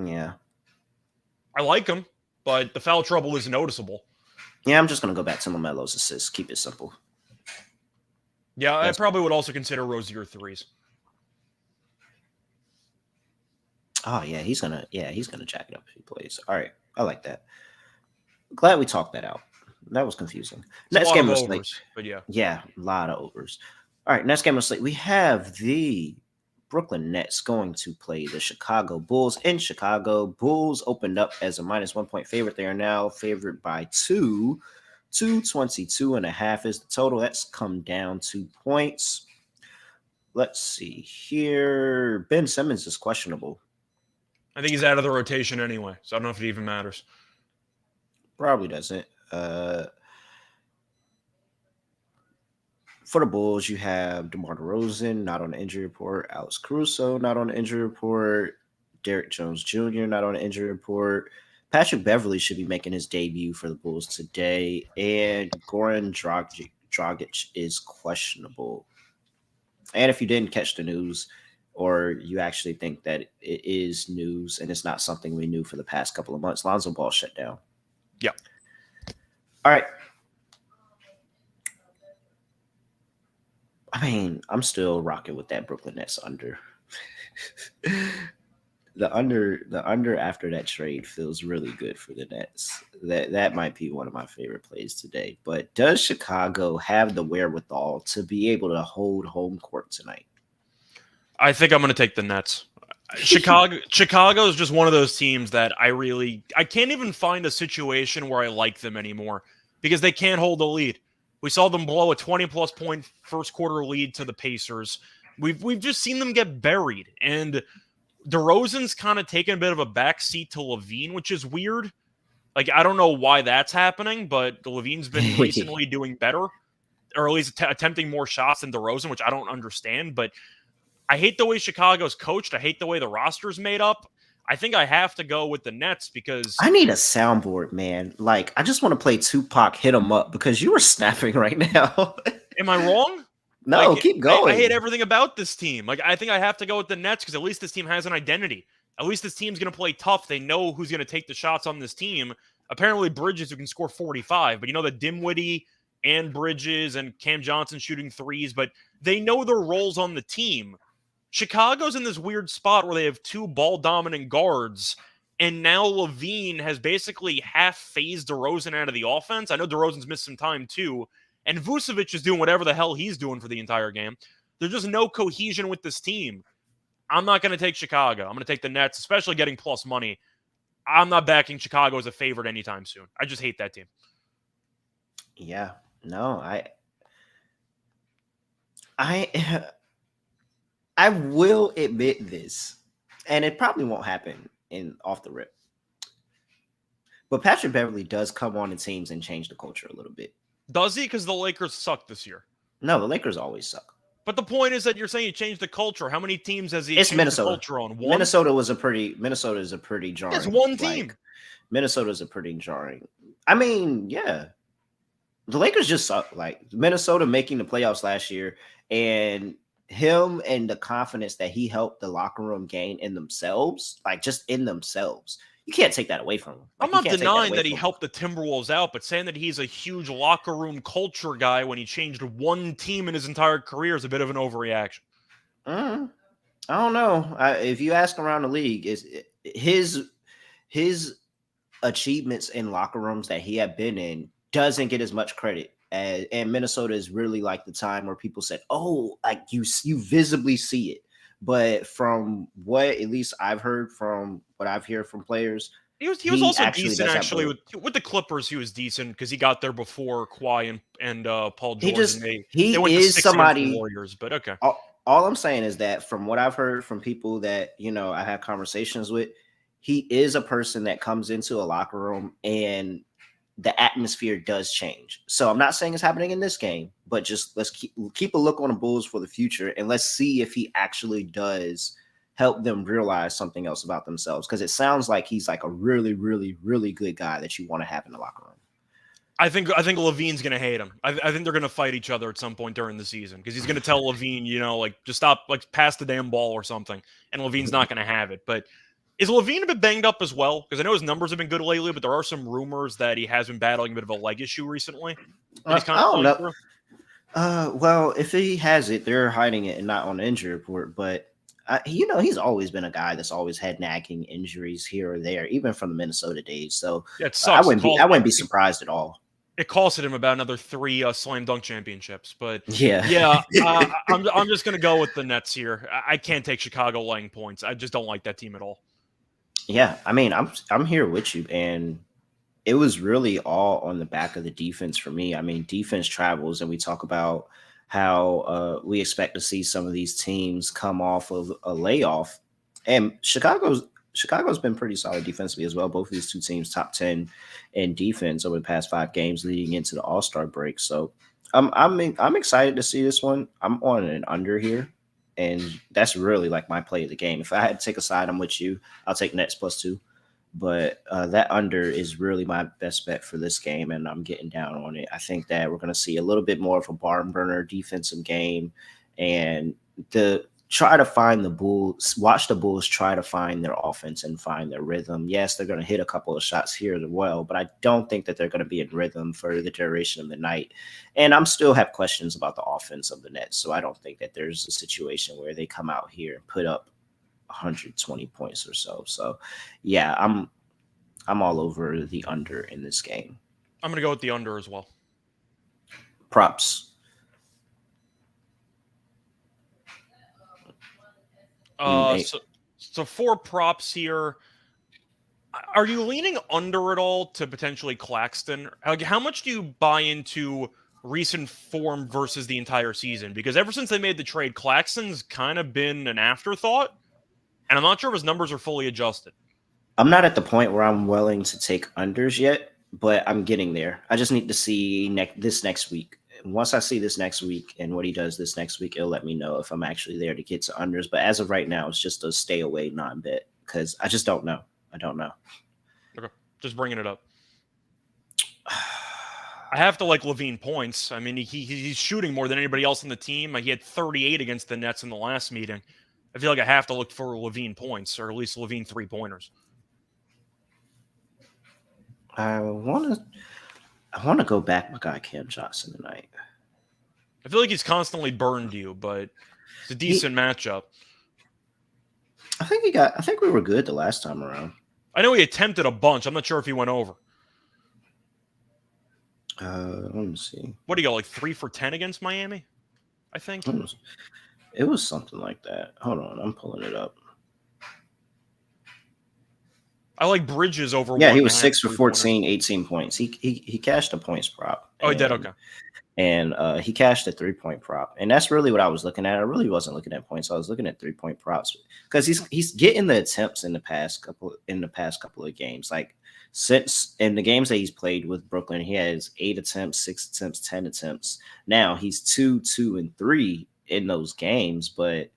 Yeah. I like him, but the foul trouble is noticeable. Yeah, I'm just going to go back to LaMelo's assists. Keep it simple. Yeah, I probably would also consider Rozier threes. Oh yeah, he's gonna jack it up if he plays. All right, I like that. Glad we talked that out. That was confusing. Next game of slate, but yeah, a lot of overs. All right, next game of slate, we have the Brooklyn Nets going to play the Chicago Bulls in Chicago. Bulls opened up as a -1 point favorite. They are now favored by 222.5 is the total. That's come down 2 points. Let's see here. Ben Simmons is questionable. I think he's out of the rotation anyway, so I don't know if it even matters. Probably doesn't. For the Bulls, you have DeMar DeRozan not on the injury report, Alex Caruso not on the injury report, Derrick Jones Jr. not on the injury report. Patrick Beverley should be making his debut for the Bulls today, and Goran Dragic is questionable. And if you didn't catch the news, or you actually think that it is news and it's not something we knew for the past couple of months, Lonzo Ball shut down. Yeah. All right. I mean, I'm still rocking with that Brooklyn Nets under. the under after that trade feels really good for the Nets. That might be one of my favorite plays today. But does Chicago have the wherewithal to be able to hold home court tonight? I think I'm going to take the Nets. Chicago is just one of those teams that I can't even find a situation where I like them anymore because they can't hold the lead. We saw them blow a 20-plus point first quarter lead to the Pacers. We've just seen them get buried, and DeRozan's kind of taken a bit of a backseat to LaVine, which is weird. Like, I don't know why that's happening, but LaVine's been recently doing better, or at least attempting more shots than DeRozan, which I don't understand, but I hate the way Chicago's coached. I hate the way the roster's made up. I think I have to go with the Nets because I need a soundboard, man. Like, I just want to play Tupac Hit 'Em Up because you were snapping right now. Am I wrong? No, keep going. I hate everything about this team. Like, I think I have to go with the Nets because at least this team has an identity. At least this team's going to play tough. They know who's going to take the shots on this team. Apparently, Bridges, who can score 45, but you know that Dinwiddie and Bridges and Cam Johnson shooting threes, but they know their roles on the team. Chicago's in this weird spot where they have two ball-dominant guards, and now LaVine has basically half-phased DeRozan out of the offense. I know DeRozan's missed some time, too, and Vucevic is doing whatever the hell he's doing for the entire game. There's just no cohesion with this team. I'm not going to take Chicago. I'm going to take the Nets, especially getting plus money. I'm not backing Chicago as a favorite anytime soon. I just hate that team. Yeah. No, I will admit this, and it probably won't happen off the rip. But Patrick Beverley does come on the teams and change the culture a little bit. Does he? Because the Lakers suck this year. No, the Lakers always suck. But the point is that you're saying he changed the culture. How many teams has he It's changed the Minnesota. culture on? One? Minnesota is a pretty It's jarring. one Like team. Minnesota's a pretty jarring. I mean, yeah. The Lakers just suck. Like Minnesota making the playoffs last year and him and the confidence that he helped the locker room gain in themselves, like just in themselves. You can't take that away from him. I'm Like you not can't take that denying away that he from him. helped the Timberwolves out, but saying that he's a huge locker room culture guy when he changed one team in his entire career is a bit of an overreaction. I don't know. If you ask around the league, is his achievements in locker rooms that he had been in doesn't get as much credit. And Minnesota is really like the time where people said, "Oh, like you visibly see it." But from what at least I've heard from what I've heard from players, He was he also actually decent does have actually bullet. with the Clippers. He was decent because he got there before Kawhi and Paul He George, and just they he went to is 6 against the somebody. Warriors. But okay, All I'm saying is that from what I've heard from people that I had conversations with, he is a person that comes into a locker room and the atmosphere does change. So I'm not saying it's happening in this game, but just let's keep a look on the Bulls for the future and let's see if he actually does help them realize something else about themselves. Because it sounds like he's like a really, really, really good guy that you want to have in the locker room. I think Levine's gonna hate him. I think they're gonna fight each other at some point during the season because he's gonna tell Levine, like just stop, like pass the damn ball or something, and Levine's not gonna have it. But is Levine a bit banged up as well? Because I know his numbers have been good lately, but there are some rumors that he has been battling a bit of a leg issue recently that he's kind I of don't playing know. through. Well, if he has it, they're hiding it and not on the injury report. But he's always been a guy that's always had nagging injuries here or there, even from the Minnesota days. So Yeah, it I sucks. wouldn't be I wouldn't be surprised at all. It costed him about another 3 slam dunk championships. But Yeah. yeah, I'm just gonna go with the Nets here. I can't take Chicago laying points. I just don't like that team at all. Yeah, I mean, I'm here with you, and it was really all on the back of the defense for me. I mean, defense travels, and we talk about how we expect to see some of these teams come off of a layoff, and Chicago's been pretty solid defensively as well. Both of these two teams top 10 in defense over the past 5 games leading into the All-Star break. So I'm excited to see this one. I'm on an under here. And that's really like my play of the game. If I had to take a side, I'm with you. I'll take Nets +2. But that under is really my best bet for this game, and I'm getting down on it. I think that we're going to see a little bit more of a barn burner defensive game, and try to find the Bulls, watch the Bulls try to find their offense and find their rhythm. Yes, they're going to hit a couple of shots here as well, but I don't think that they're going to be in rhythm for the duration of the night. And I'm still have questions about the offense of the Nets, so I don't think that there's a situation where they come out here and put up 120 points or so. So, yeah, I'm all over the under in this game. I'm gonna go with the under as well. Props. So 4 props here. Are you leaning under at all to potentially Claxton? Like, how much do you buy into recent form versus the entire season? Because ever since they made the trade, Claxton's kind of been an afterthought, and I'm not sure if his numbers are fully adjusted. I'm not at the point where I'm willing to take unders yet, but I'm getting there. I just need to see this next week. Once I see this next week and what he does this next week, it'll let me know if I'm actually there to get to unders. But as of right now, it's just a stay away non-bet because I just don't know. I don't know. Okay, just bringing it up. I have to like Levine points. I mean, he's shooting more than anybody else on the team. He had 38 against the Nets in the last meeting. I feel like I have to look for Levine points, or at least Levine 3-pointers. I want to go back my guy Cam Johnson tonight. I feel like he's constantly burned you, but it's a decent matchup. I think we were good the last time around. I know he attempted a bunch. I'm not sure if he went over. Let me see. What do you got, like 3 for 10 against Miami? I think. It was something like that. Hold on, I'm pulling it up. I like Bridges over. Yeah, he was 6 for 14, 18 points. He cashed a points prop. Oh, he did? Okay. And he cashed a 3-point prop. And that's really what I was looking at. I really wasn't looking at points. I was looking at 3-point props because he's getting the attempts in the past couple of games. Like since in the games that he's played with Brooklyn, he has 8 attempts, 6 attempts, 10 attempts. Now he's 2, 2, and 3 in those games, but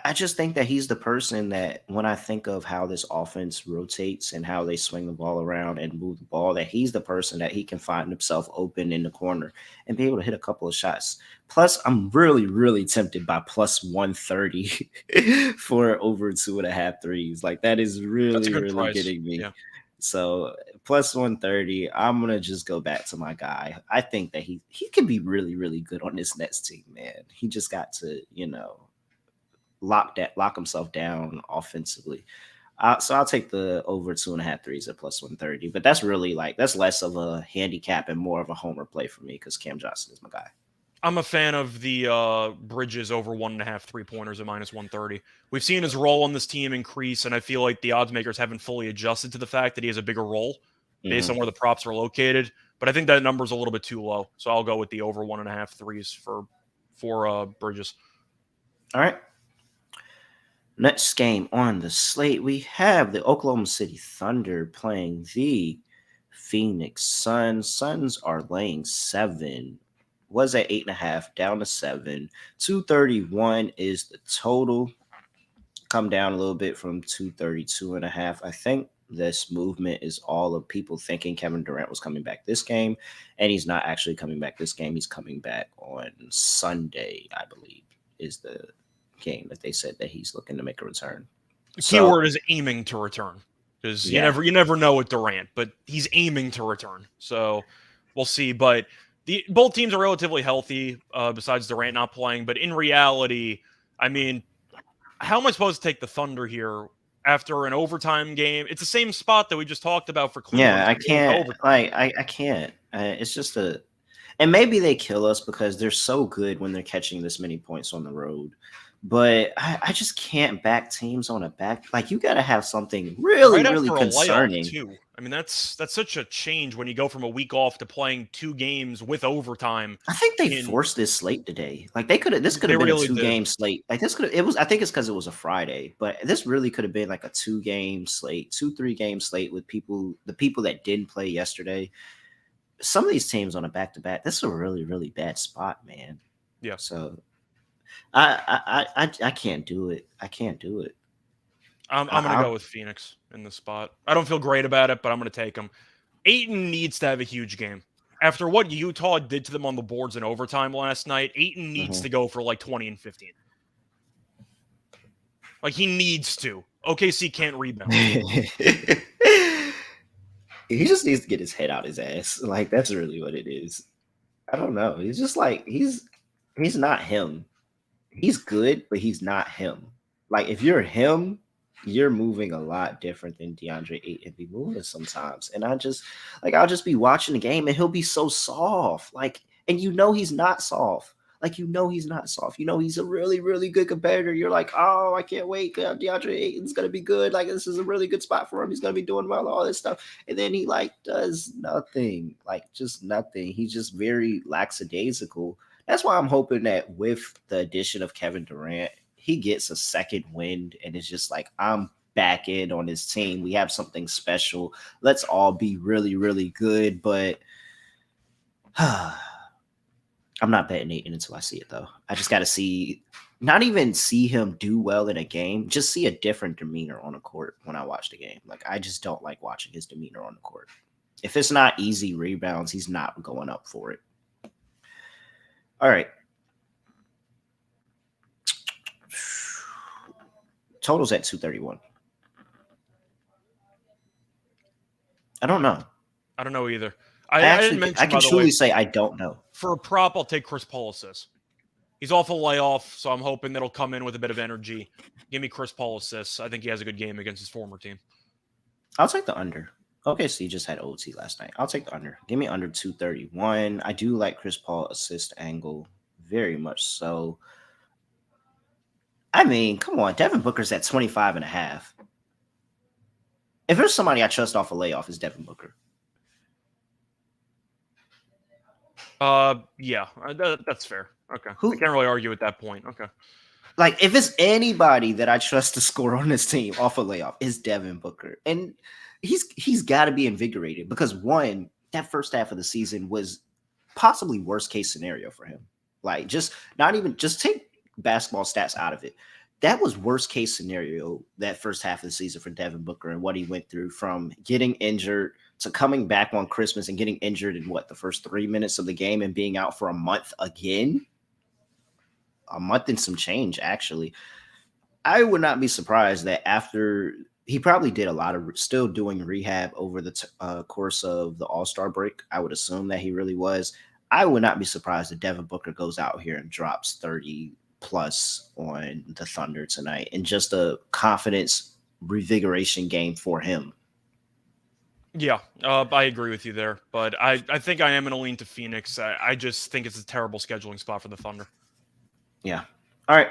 I just think that he's the person that when I think of how this offense rotates and how they swing the ball around and move the ball, that he's the person that he can find himself open in the corner and be able to hit a couple of shots. Plus, I'm really, really tempted by plus 130 for over 2.5 threes. Like that is That's a really, good really price. getting me. Yeah. So plus 130, I'm gonna just go back to my guy. I think that he can be really, really good on this Nets team, man. He just got to, lock himself down offensively. So I'll take the over 2.5 threes at plus 130. But that's really that's less of a handicap and more of a homer play for me because Cam Johnson is my guy. I'm a fan of the Bridges over 1.5 3-pointers at minus 130. We've seen his role on this team increase, and I feel like the odds makers haven't fully adjusted to the fact that he has a bigger role based on where the props are located. But I think that number's a little bit too low, so I'll go with the over 1.5 threes for Bridges. All right. Next game on the slate, we have the Oklahoma City Thunder playing the Phoenix Suns. Suns are laying 7. Was at 8.5, down to 7. 231 is the total. Come down a little bit from 232.5. I think this movement is all of people thinking Kevin Durant was coming back this game, and he's not actually coming back this game. He's coming back on Sunday, I believe, is the game that they said that he's looking to make a return. The keyword is aiming to return, because you never know with Durant, but he's aiming to return. So we'll see. But both teams are relatively healthy, besides Durant not playing. But in reality, I mean, how am I supposed to take the Thunder here after an overtime game? It's the same spot that we just talked about for Cleveland. Yeah, I can't. I can't. It's just and maybe they kill us because they're so good when they're catching this many points on the road. But I just can't back teams on a back. Like you got to have something really, right really after concerning. A layoff too. I mean, that's such a change when you go from a week off to playing 2 games with overtime. I think they forced this slate today. Like they could have. This could have been really a 2-game slate. Like this could. It was. I think it's because it was a Friday. But this really could have been like a 2-game slate, 3-game slate with the people that didn't play yesterday. Some of these teams on a back-to-back. This is a really, really bad spot, man. Yeah. So I can't do it. I can't do it. I'm going to go with Phoenix in this spot. I don't feel great about it, but I'm going to take them. Ayton needs to have a huge game. After what Utah did to them on the boards in overtime last night, Ayton needs to go for like 20 and 15. Like he needs to. OKC can't rebound. He just needs to get his head out his ass. Like that's really what it is. I don't know. He's just like he's not him. He's good, but he's not him. Like if you're him, you're moving a lot different than DeAndre Ayton be moving sometimes. And I'll just be watching the game and he'll be so soft. Like, and he's not soft. Like, he's not soft. He's a really, really good competitor. You're like, oh, I can't wait. DeAndre Ayton's going to be good. Like, this is a really good spot for him. He's going to be doing well, all this stuff. And then he, does nothing. Like, just nothing. He's just very lackadaisical. That's why I'm hoping that with the addition of Kevin Durant, he gets a second wind and it's just like, I'm back in on his team. We have something special. Let's all be really, really good. But I'm not betting Ayton until I see it, though. I just got to not even see him do well in a game, just see a different demeanor on the court when I watch the game. Like, I just don't like watching his demeanor on the court. If it's not easy rebounds, he's not going up for it. All right. Total's at 231. I don't know. I don't know either. I can truly say I don't know. For a prop, I'll take Chris Paul assists. He's off a layoff, so I'm hoping that'll come in with a bit of energy. Give me Chris Paul assists. I think he has a good game against his former team. I'll take the under. OKC just had OT last night. I'll take the under. Give me under 231. I do like Chris Paul assist angle very much so. I mean, come on. Devin Booker's at 25.5. If there's somebody I trust off a layoff, it's Devin Booker. Yeah, that's fair. Okay. I can't really argue at that point. Okay. Like, if it's anybody that I trust to score on this team off a layoff, it's Devin Booker. And he's got to be invigorated because, one, that first half of the season was possibly worst case scenario for him. Like just not even just take basketball stats out of it. That was worst case scenario that first half of the season for Devin Booker and what he went through from getting injured to coming back on Christmas and getting injured in the first 3 minutes of the game and being out for a month again. A month and some change, actually. I would not be surprised that after he probably did a lot of still doing rehab over the course of the All-Star break. I would assume that he really was. I would not be surprised if Devin Booker goes out here and drops 30 plus on the Thunder tonight and just a confidence revigoration game for him. Yeah, I agree with you there, but I think I am going to lean to Phoenix. I just think it's a terrible scheduling spot for the Thunder. Yeah. All right.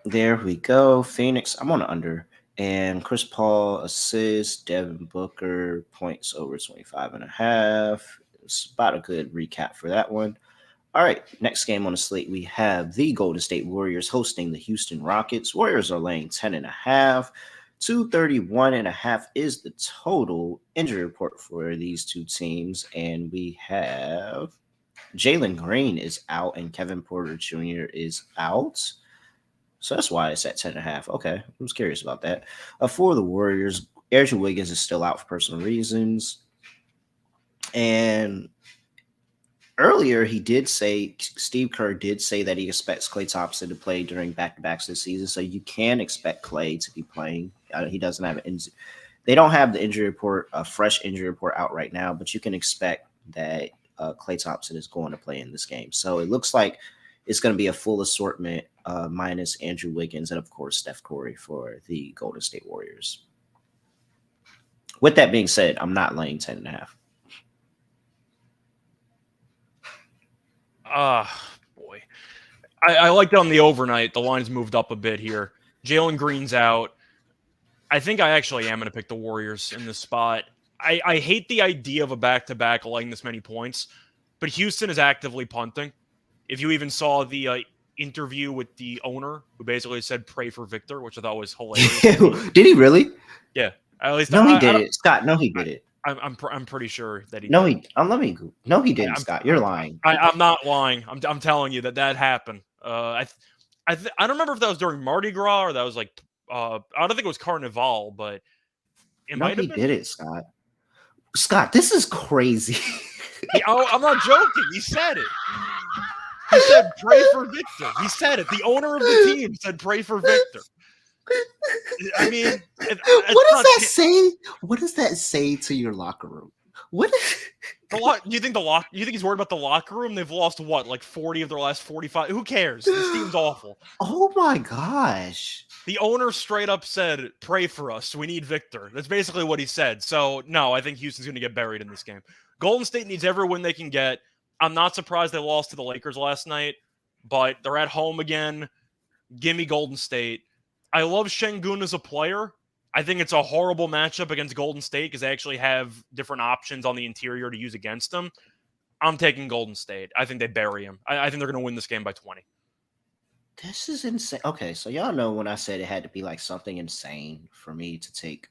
There we go. Phoenix. I'm on the under. And Chris Paul assists, Devin Booker points over 25.5. It's about a good recap for that one. All right, next game on the slate, we have the Golden State Warriors hosting the Houston Rockets. Warriors are laying 10.5. 231.5 is the total injury report for these two teams. And we have Jalen Green is out and Kevin Porter Jr. is out. So that's why it's at 10.5. Okay, I was curious about that. For the Warriors, Andrew Wiggins is still out for personal reasons. And earlier, Steve Kerr did say that he expects Klay Thompson to play during back-to-backs this season. So you can expect Klay to be playing. He doesn't have they don't have the injury report, a fresh injury report out right now, but you can expect that Klay Thompson is going to play in this game. So it looks like it's going to be a full assortment minus Andrew Wiggins and, of course, Steph Curry for the Golden State Warriors. With that being said, I'm not laying 10.5. Boy. I liked it on the overnight. The line's moved up a bit here. Jalen Green's out. I think I actually am going to pick the Warriors in this spot. I hate the idea of a back-to-back laying this many points, but Houston is actively punting. If you even saw the interview with the owner, who basically said "pray for Victor," which I thought was hilarious. Did he really? Yeah, at least no, he did it. Scott, no, he did it. I'm pretty sure that he. No, did. He didn't. Scott, you're lying. I'm not lying. I'm telling you that happened. I don't remember if that was during Mardi Gras or that was like I don't think it was Carnival, but it might have been. He did it, Scott. Scott, this is crazy. I'm not joking. He said it. He said, "Pray for Victor." He said it. The owner of the team said, "Pray for Victor." I mean, what does that say? What does that say to your locker room? What? Do you think he's worried about the locker room? They've lost what, like 40 of their last 45? Who cares? This team's awful. Oh my gosh! The owner straight up said, "Pray for us. We need Victor." That's basically what he said. So no, I think Houston's going to get buried in this game. Golden State needs every win they can get. I'm not surprised they lost to the Lakers last night, but they're at home again. Give me Golden State. I love Şengün as a player. I think it's a horrible matchup against Golden State because they actually have different options on the interior to use against them. I'm taking Golden State. I think they bury him. I think they're going to win this game by 20. This is insane. Okay, so y'all know when I said it had to be like something insane for me to take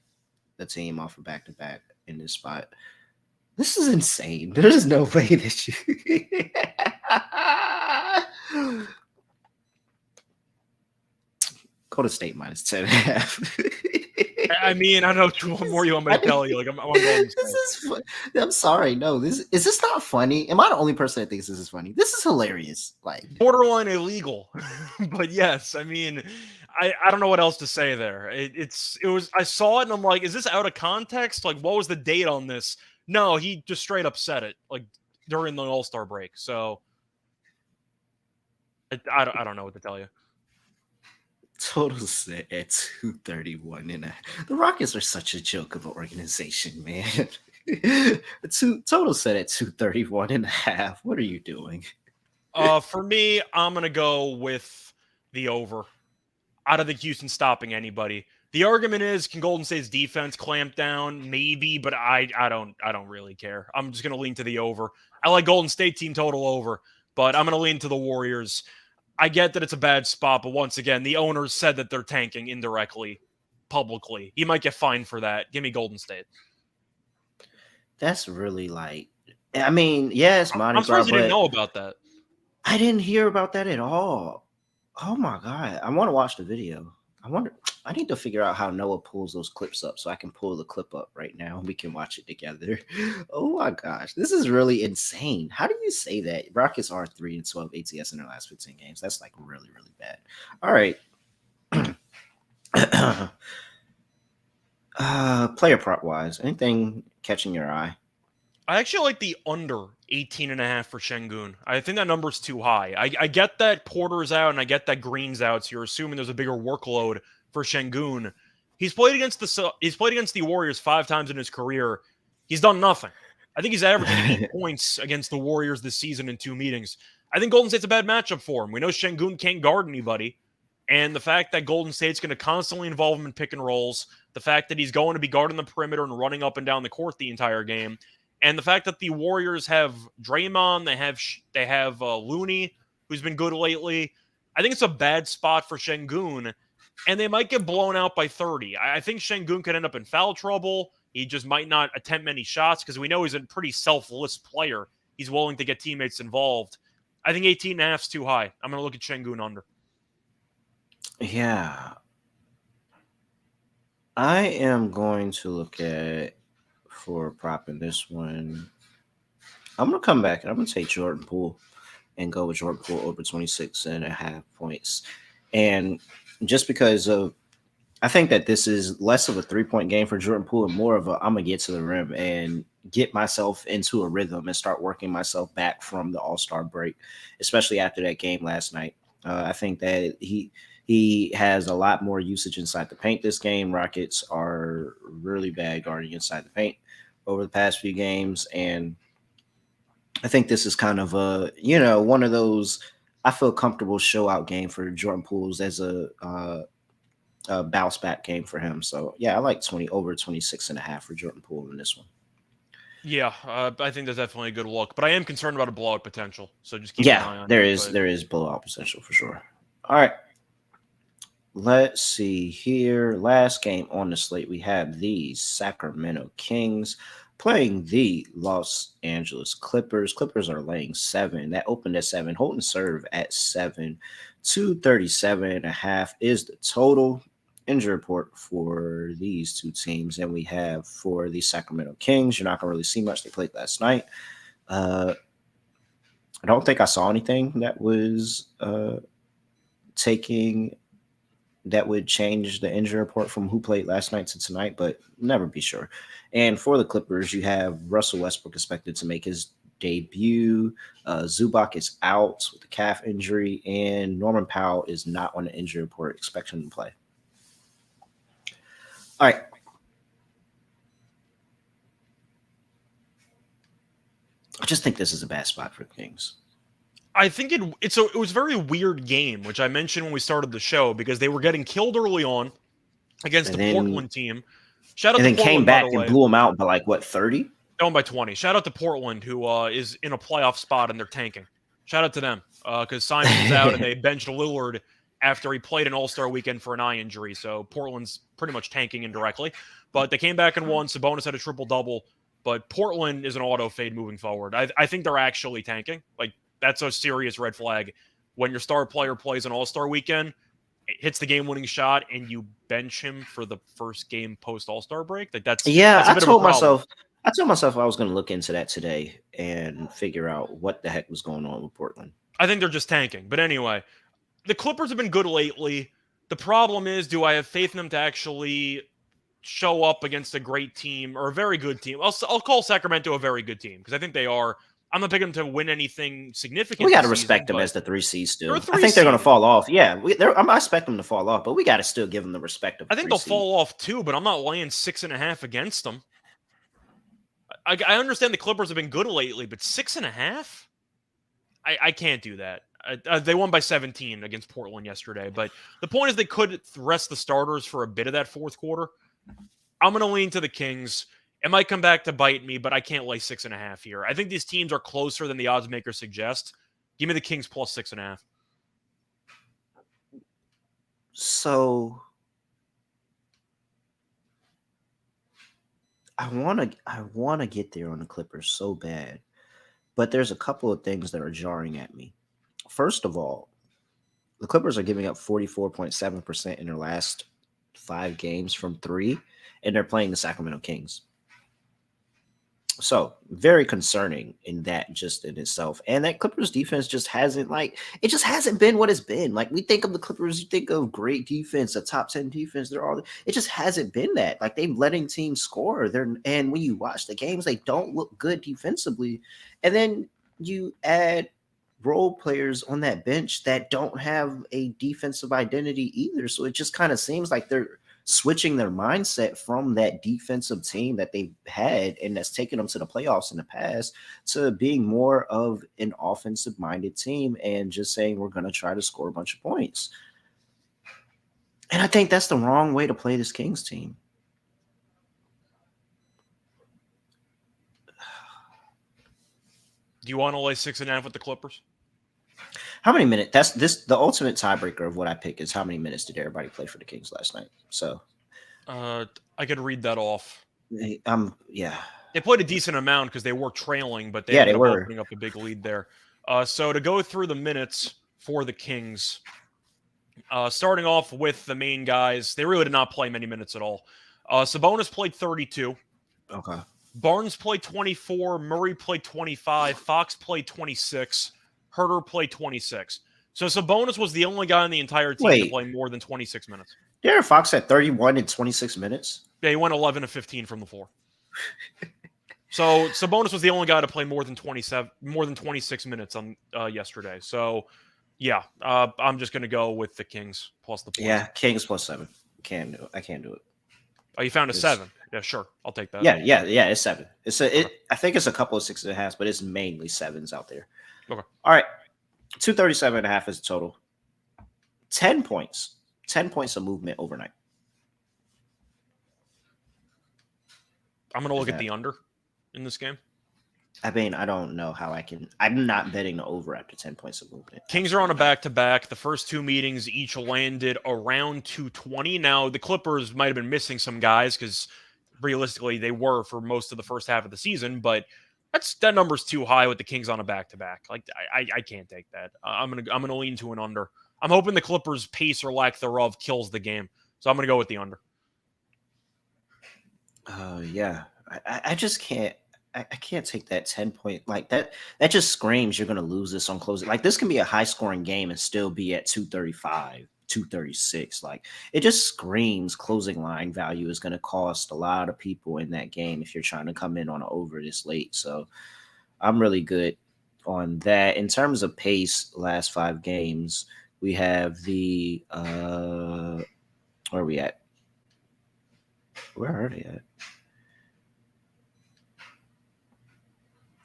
the team off of back-to-back in this spot. This is insane. There's no way that you... Golden State minus 10.5. I mean, I know one more you want me to tell you. Like I'm on Golden State. I'm sorry. No, is this not funny? Am I the only person that thinks this is funny? This is hilarious. Like borderline illegal. But yes, I mean, I don't know what else to say there. It was I saw it and I'm like, is this out of context? Like, what was the date on this? No, he just straight up said it like during the All-Star break. So I don't know what to tell you. Total set at 231 and the Rockets are such a joke of an organization, man. Total set at 231.5. What are you doing? For me, I'm gonna go with the over. I don't think Houston's stopping anybody. The argument is, can Golden State's defense clamp down? Maybe, but I don't really care. I'm just gonna lean to the over. I like Golden State team total over, but I'm gonna lean to the Warriors. I get that it's a bad spot, but once again, the owners said that they're tanking indirectly, publicly. You might get fined for that. Give me Golden State. That's really like I mean, yes, Mardi I'm Gras, surprised you didn't but know about that. I didn't hear about that at all. Oh my god, I want to watch the video. I wonder. I need to figure out how Noah pulls those clips up so I can pull the clip up right now and we can watch it together. Oh my gosh, this is really insane. How do you say that? Rockets are 3-12 ATS in their last 15 games. That's like really, really bad. All right. Player prop wise, anything catching your eye? I actually like the under 18.5 for Şengün. I think that number's too high. I get that Porter's out and I get that Green's out, so you're assuming there's a bigger workload for Şengün. He's played against the Warriors 5 times in his career. He's done nothing. I think he's averaged 8 points against the Warriors this season in 2 meetings. I think Golden State's a bad matchup for him. We know Şengün can't guard anybody. And the fact that Golden State's going to constantly involve him in pick and rolls, the fact that he's going to be guarding the perimeter and running up and down the court the entire game, and the fact that the Warriors have Draymond, they have Looney, who's been good lately. I think it's a bad spot for Şengün, and they might get blown out by 30. I think Şengün could end up in foul trouble. He just might not attempt many shots because we know he's a pretty selfless player. He's willing to get teammates involved. I think 18.5 is too high. I'm going to look at Şengün under. Yeah. I am going to look at for prop in this one. I'm going to come back and I'm going to take Jordan Poole and go with Jordan Poole over 26.5 points. And just because of, I think that this is less of a 3-point game for Jordan Poole and more of a, I'm going to get to the rim and get myself into a rhythm and start working myself back from the All-Star break, especially after that game last night. I think that he has a lot more usage inside the paint this game. Rockets are really bad guarding inside the paint over the past few games. And I think this is kind of a, one of those I feel comfortable show out game for Jordan Poole's as a bounce back game for him. So yeah, I like 20 over 26.5 for Jordan Poole in this one. Yeah, I think that's definitely a good look, but I am concerned about a blowout potential. So just keep an Yeah, eye on there it. is blowout potential for sure. All right. Let's see here. Last game on the slate, we have the Sacramento Kings playing the Los Angeles Clippers. Clippers are laying 7. That opened at 7. Hold and serve at 7. 237.5 is the total. Injury report for these two teams. And we have for the Sacramento Kings, you're not going to really see much. They played last night. I don't think I saw anything that was taking that would change the injury report from who played last night to tonight, but never be sure. And for the Clippers, you have Russell Westbrook expected to make his debut. Zubac is out with a calf injury, and Norman Powell is not on the injury report. Expect him to play. All right. I just think this is a bad spot for the Kings. I think it was a very weird game, which I mentioned when we started the show, because they were getting killed early on against the Portland team. Shout out to Portland, came back by the way. And blew them out by like what, 30? Down by 20. Shout out to Portland, who is in a playoff spot and they're tanking. Shout out to them because Simon's out and they benched Lillard after he played an All-Star weekend for an eye injury. So Portland's pretty much tanking indirectly, but they came back and won. Sabonis had a triple-double, but Portland is an auto fade moving forward. I think they're actually tanking. Like, that's a serious red flag. When your star player plays an All-Star weekend, hits the game-winning shot, and you bench him for the first game post All-Star break. Like that's I told myself I was going to look into that today and figure out what the heck was going on with Portland. I think they're just tanking. But anyway, the Clippers have been good lately. The problem is, do I have faith in them to actually show up against a great team or a very good team? I'll call Sacramento a very good team because I think they are. I'm not picking them to win anything significant. We got to respect them as the 3 seed still. I think they're going to fall off. Yeah, I expect them to fall off, but we got to still give them the respect of. I think they'll fall off too, but I'm not laying 6.5 against them. I understand the Clippers have been good lately, but 6.5? I can't do that. They won by 17 against Portland yesterday, but the point is they could rest the starters for a bit of that fourth quarter. I'm going to lean to the Kings. It might come back to bite me, but I can't lay 6.5 here. I think these teams are closer than the odds makers suggest. Give me the Kings plus 6.5. So I want to get there on the Clippers so bad. but there's a couple of things that are jarring at me. First of all, the Clippers are giving up 44.7% in their last 5 games from three, and they're playing the Sacramento Kings. So very concerning in that just in itself. And that Clippers defense just hasn't it just hasn't been what it's been. Like we think of the Clippers, you think of great defense, a top 10 defense. It just hasn't been that. Like they're letting teams score. And when you watch the games, they don't look good defensively. And then you add role players on that bench that don't have a defensive identity either. So it just kind of seems like they're switching their mindset from that defensive team that they've had and that's taken them to the playoffs in the past to being more of an offensive minded team and just saying we're going to try to score a bunch of points. And I think that's the wrong way to play this Kings team. Do you want to lay 6.5 with the Clippers? How many minutes? The ultimate tiebreaker of what I pick is how many minutes did everybody play for the Kings last night? So, I could read that off. Yeah. They played a decent amount because they were trailing, but they Yeah, ended they up were opening up a big lead there. So to go through the minutes for the Kings, starting off with the main guys, they really did not play many minutes at all. Sabonis played 32. Okay. Barnes played 24. Murray played 25. Fox played 26. Herter played 26. So Sabonis was the only guy on the entire team to play more than 26 minutes. De'Aaron Fox had 31 in 26 minutes. Yeah, he went 11 of 15 from the floor. So Sabonis was the only guy to play more than 26 minutes on yesterday. So yeah, I'm just gonna go with the Kings plus the points. Yeah, Kings plus 7. I can't do it. Oh, you found a 7? Yeah, sure, I'll take that. Yeah. It's 7. I think it's a couple of 6.5s, but it's mainly 7s out there. Okay. All right. 237.5 is the total. 10 points. 10 points of movement overnight. I'm going to look at the under in this game. I mean, I don't know how I'm not betting the over after 10 points of movement. Kings are on a back-to-back. The first two meetings each landed around 220. Now, the Clippers might have been missing some guys because realistically they were for most of the first half of the season, but that number's too high with the Kings on a back-to-back. Like I can't take that. I'm gonna lean to an under. I'm hoping the Clippers' pace or lack thereof kills the game, so I'm gonna go with the under. Yeah, I just can't. I can't take that 10 point like that. That just screams you're gonna lose this on closing. Like this can be a high scoring game and still be at 235. 236. Like it just screams closing line value is going to cost a lot of people in that game if you're trying to come in on an over this late. So I'm really good on that. In terms of pace, last 5 games, we have the where are we at? Where are they at?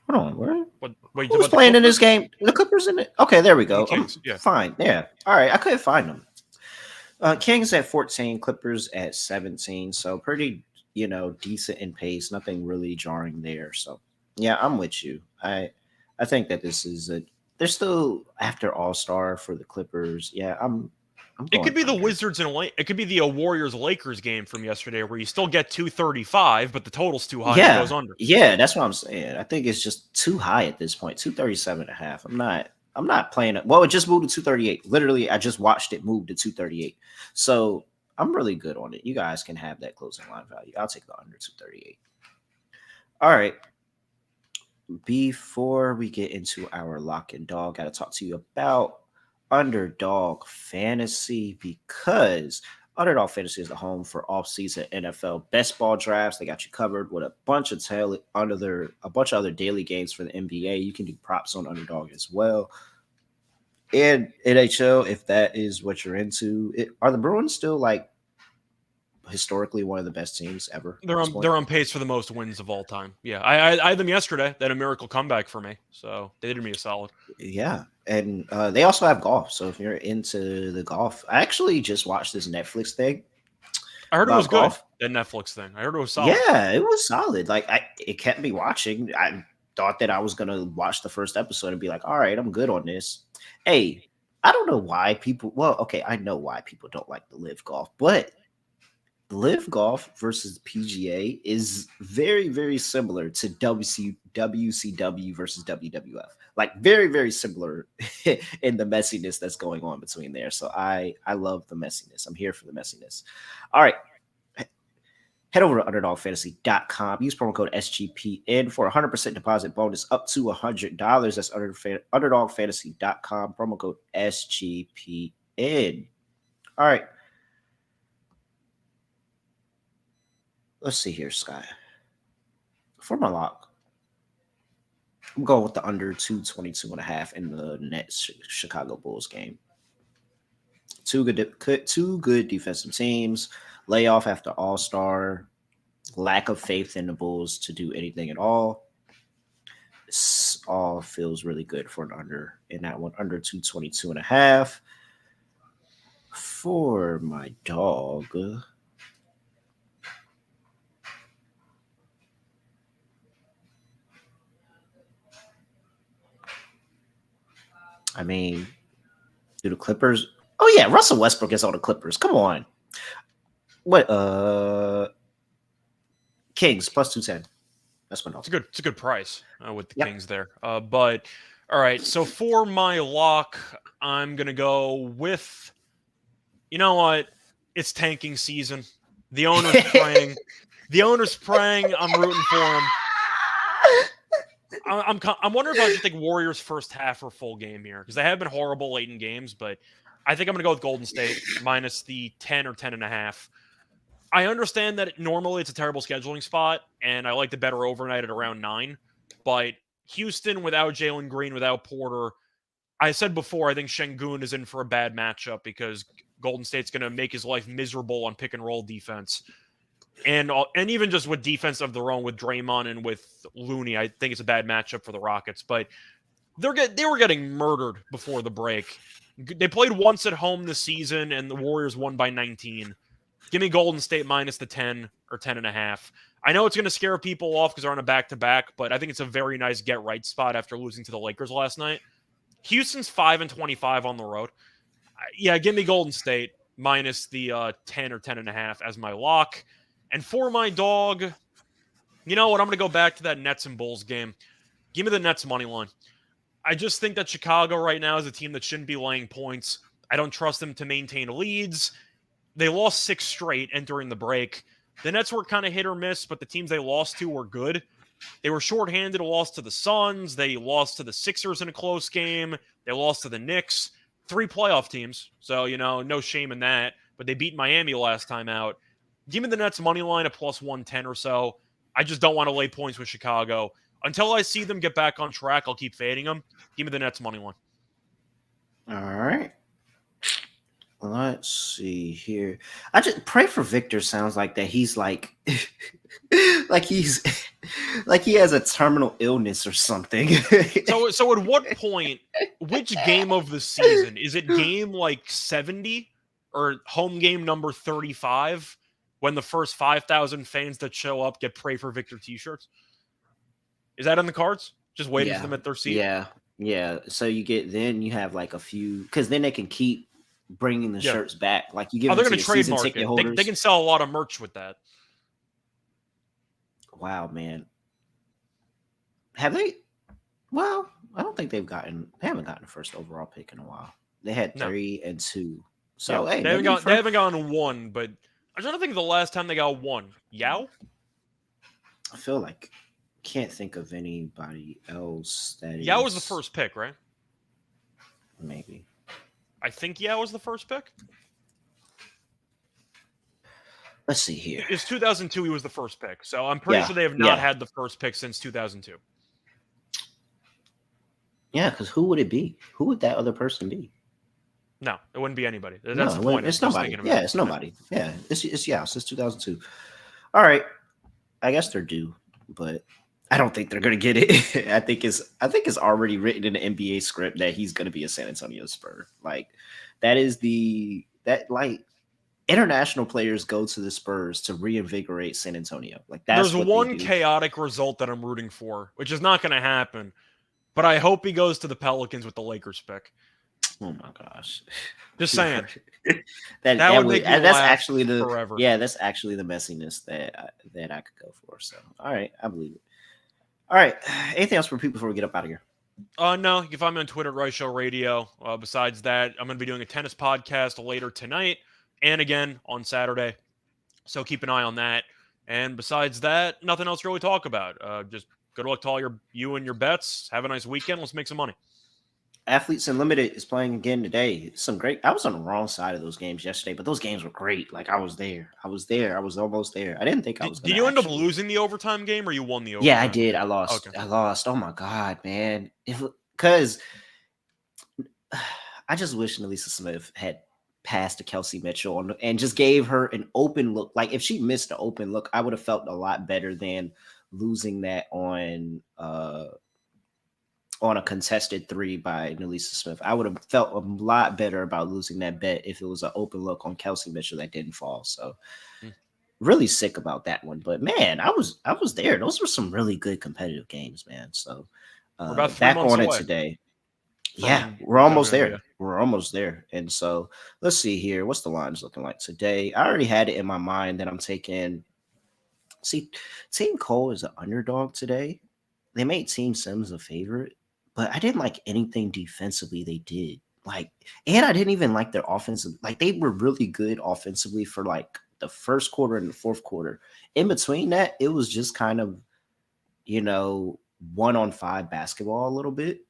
Hold on, where? Who's playing in this game? The Clippers in it. Okay, there we go. Kings, yeah. Fine. Yeah. All right. I couldn't find them. Kings at 14, Clippers at 17. So pretty, decent in pace. Nothing really jarring there. So yeah, I'm with you. I think that this is they're still after All-Star for the Clippers. Yeah, it could be the Wizards and it could be the Warriors Lakers game from yesterday where you still get 235, but the total's too high. Yeah, it goes under. Yeah, that's what I'm saying. I think it's just too high at this point. 237.5. I'm not playing it. Well, it just moved to 238. Literally, I just watched it move to 238. So I'm really good on it. You guys can have that closing line value. I'll take the under 238. All right. Before we get into our lock and dog, got to talk to you about Underdog Fantasy because Underdog Fantasy is the home for off-season NFL best ball drafts. They got you covered with a bunch of other daily games for the NBA. You can do props on Underdog as well. And NHL, if that is what you're into, are the Bruins still historically one of the best teams ever? They're on pace for the most wins of all time. Yeah, I had them yesterday. They had a miracle comeback for me, so they did me a solid. Yeah, and they also have golf. So if you're into the golf, I actually just watched this Netflix thing. I heard it was golf. Good. That Netflix thing. I heard it was solid. Yeah, it was solid. It kept me watching. I thought that I was gonna watch the first episode and be like, all right, I'm good on this. Hey, I don't know why people. Well, okay, I know why people don't like to live golf, but Live Golf versus PGA is very, very similar to WCW versus WWF. Like very, very similar in the messiness that's going on between there. So I love the messiness. I'm here for the messiness. All right. Head over to underdogfantasy.com. Use promo code SGPN for a 100% deposit bonus up to $100. That's underdogfantasy.com. Promo code SGPN. All right. Let's see here, Sky. For my lock, I'm going with the under 222.5 in the Nets Chicago Bulls game. Two good defensive teams. Layoff after All-Star. Lack of faith in the Bulls to do anything at all. This all feels really good for an under in that one. Under 222.5. For my dog. I mean, do the Clippers? Oh yeah, Russell Westbrook is on the Clippers. Come on. What? Kings plus 210. That's my dog. It's a good price with the Kings there. But all right, so for my lock, I'm gonna go with. You know what? It's tanking season. The owner's praying. The owner's praying. I'm rooting for him. I'm wondering if I should take Warriors first half or full game here because they have been horrible late in games, but I think I'm going to go with Golden State minus the 10 or 10.5. I understand that normally it's a terrible scheduling spot, and I like the better overnight at around 9, but Houston without Jalen Green, without Porter, I said before, I think Şengün is in for a bad matchup because Golden State's going to make his life miserable on pick and roll defense. And even just with defense of their own, with Draymond and with Looney, I think it's a bad matchup for the Rockets. But they were getting murdered before the break. They played once at home this season, and the Warriors won by 19. Give me Golden State minus the 10 or 10.5. I know it's going to scare people off because they're on a back-to-back, but I think it's a very nice get-right spot after losing to the Lakers last night. Houston's 5-25 on the road. Yeah, give me Golden State minus the 10 or 10.5 as my lock. And for my dog, you know what? I'm going to go back to that Nets and Bulls game. Give me the Nets money line. I just think that Chicago right now is a team that shouldn't be laying points. I don't trust them to maintain leads. They lost 6 straight entering the break. The Nets were kind of hit or miss, but the teams they lost to were good. They were shorthanded, lost to the Suns. They lost to the Sixers in a close game. They lost to the Knicks. 3 playoff teams. So, no shame in that. But they beat Miami last time out. Give me the Nets money line at plus 110 or so. I just don't want to lay points with Chicago. Until I see them get back on track, I'll keep fading them. Give me the Nets money line. All right. Let's see here. I just pray for Victor sounds like that he's like like he's like he has a terminal illness or something. So at what point, which game of the season? Is it game like 70 or home game number 35 when the first 5,000 fans that show up get Pray for Victor t-shirts? Is that in the cards? Just waiting for them at their seat? Yeah. So you have like a few, because then they can keep bringing the shirts back. Like you give they're them going to trademark it. They can sell a lot of merch with that. Wow, man. Have they? Well, I don't think they haven't gotten the first overall pick in a while. They had 3 and 2. So hey, they haven't gotten 1, but I'm trying to think of the last time they got 1. Yao? I feel like can't think of anybody else that Yao was the first pick, right? Maybe. I think Yao was the first pick. Let's see here. It's 2002. He was the first pick, so I'm pretty sure they have not had the first pick since 2002. Yeah, because who would it be? Who would that other person be? No, it wouldn't be anybody. That's the point. It's nobody. Yeah, it's nobody. Yeah, it's Yao since 2002. All right, I guess they're due, but I don't think they're gonna get it. I think it's already written in the NBA script that he's gonna be a San Antonio Spur. Like international players go to the Spurs to reinvigorate San Antonio. Like that's there's one chaotic result that I'm rooting for, which is not gonna happen. But I hope he goes to the Pelicans with the Lakers pick. Oh my gosh. Just saying. that would would make me that's laugh actually the forever. that's actually the messiness that I could go for. So all right, I believe it. All right, anything else for people before we get up out of here? No, you can find me on Twitter at Rice Show Radio. Besides that, I'm going to be doing a tennis podcast later tonight and again on Saturday. So keep an eye on that. And besides that, nothing else to really talk about. Just good luck to you and your bets. Have a nice weekend. Let's make some money. Athletes Unlimited is playing again today. Some great. I was on the wrong side of those games yesterday, but those games were great. Like I was there. I was almost there. I didn't think I was Did gonna you end up actually. losing the overtime game, or you won the Yeah, I overtime did. game? I lost. Okay. I lost. Oh my god, man! Because I just wish Nelisa Smith had passed to Kelsey Mitchell and just gave her an open look. Like if she missed the open look, I would have felt a lot better than losing that on a contested three by Nelisa Smith. I would have felt a lot better about losing that bet if it was an open look on Kelsey Mitchell that didn't fall. So really sick about that one. But man, I was there. Those were some really good competitive games, man. So We're about 3 back months on it away today. Yeah, from we're almost WNBA. there. We're almost there. And so let's see here. What's the lines looking like today? I already had it in my mind that I'm taking. See, Team Cole is an underdog today. They made Team Sims a favorite, but I didn't like anything defensively they did. Like, and I didn't even like their offensive. Like, they were really good offensively for like the first quarter and the fourth quarter. In between that, it was just kind of, 1-on-5 basketball a little bit.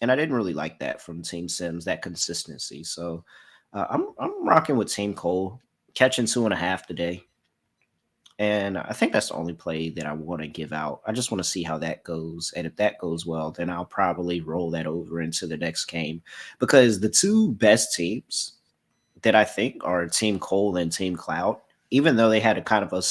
And I didn't really like that from Team Sims, that consistency. So I'm rocking with Team Cole, catching 2.5 today. And I think that's the only play that I want to give out. I just want to see how that goes. And if that goes well, then I'll probably roll that over into the next game. Because the two best teams that I think are Team Cole and Team Cloud, even though they had a kind of a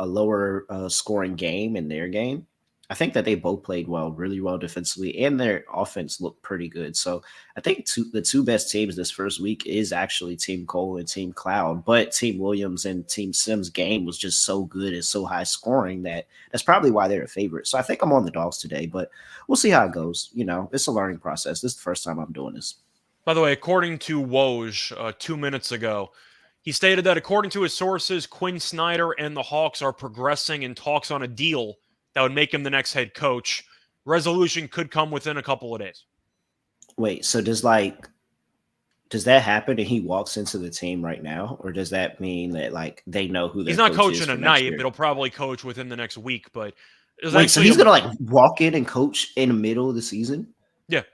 lower scoring game in their game, I think that they both played really well defensively, and their offense looked pretty good. So I think the two best teams this first week is actually Team Cole and Team Cloud. But Team Williams and Team Sims game was just so good and so high scoring that's probably why they're a favorite. So I think I'm on the Dogs today, but we'll see how it goes. It's a learning process. This is the first time I'm doing this. By the way, according to Woj 2 minutes ago, he stated that according to his sources, Quinn Snyder and the Hawks are progressing in talks on a deal that would make him the next head coach. Resolution could come within a couple of days. Wait, so does that happen and he walks into the team right now, or does that mean that like they know who He's their not coach is coaching for tonight, next year? but he'll probably coach within the next week. But Wait, so he's gonna like walk in and coach in the middle of the season? Yeah.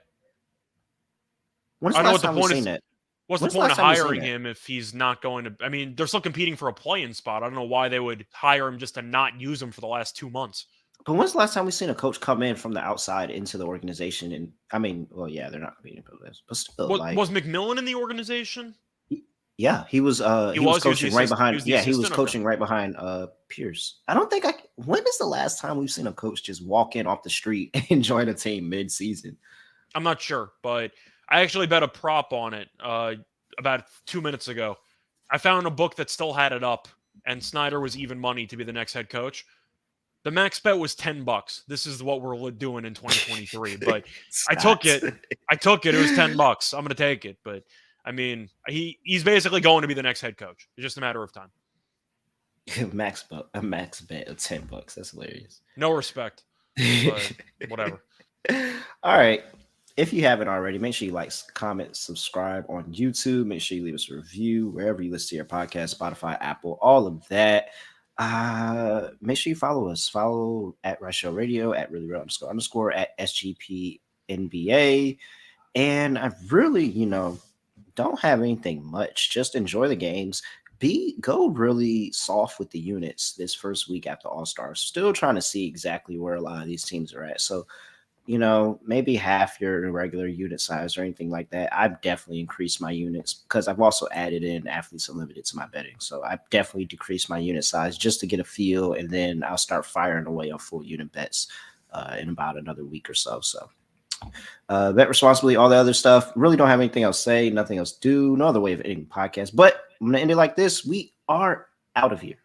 When's the last time we've seen that? What's the point of hiring him if he's not going to? I mean, they're still competing for a play-in spot. I don't know why they would hire him just to not use him for the last 2 months. But when's the last time we've seen a coach come in from the outside into the organization? And I mean, well, yeah, they're not competing for this, but still, was McMillan in the organization? Yeah, he was. He was coaching right behind. He was coaching right behind Pierce. I don't think When is the last time we've seen a coach just walk in off the street and join a team mid-season? I'm not sure, but I actually bet a prop on it about 2 minutes ago. I found a book that still had it up, and Snyder was even money to be the next head coach. The max bet was $10. This is what we're doing in 2023. But I took it. It was $10. I'm going to take it. But I mean, he's basically going to be the next head coach. It's just a matter of time. A max bet of $10. That's hilarious. No respect. But whatever. All right. If you haven't already, make sure you like, comment, subscribe on YouTube. Make sure you leave us a review wherever you listen to your podcast, Spotify, Apple, all of that. Make sure you follow us. Follow at Rice Show Radio, at @reallyreal__ at SGPNBA. And I really, don't have anything much. Just enjoy the games. Go really soft with the units this first week after All-Star. Still trying to see exactly where a lot of these teams are at. So, maybe half your regular unit size or anything like that. I've definitely increased my units because I've also added in Athletes Unlimited to my betting. So I've definitely decreased my unit size just to get a feel, and then I'll start firing away on full unit bets in about another week or so. So bet responsibly, all the other stuff. Really don't have anything else to say, nothing else to do, no other way of ending the podcast. But I'm going to end it like this. We are out of here.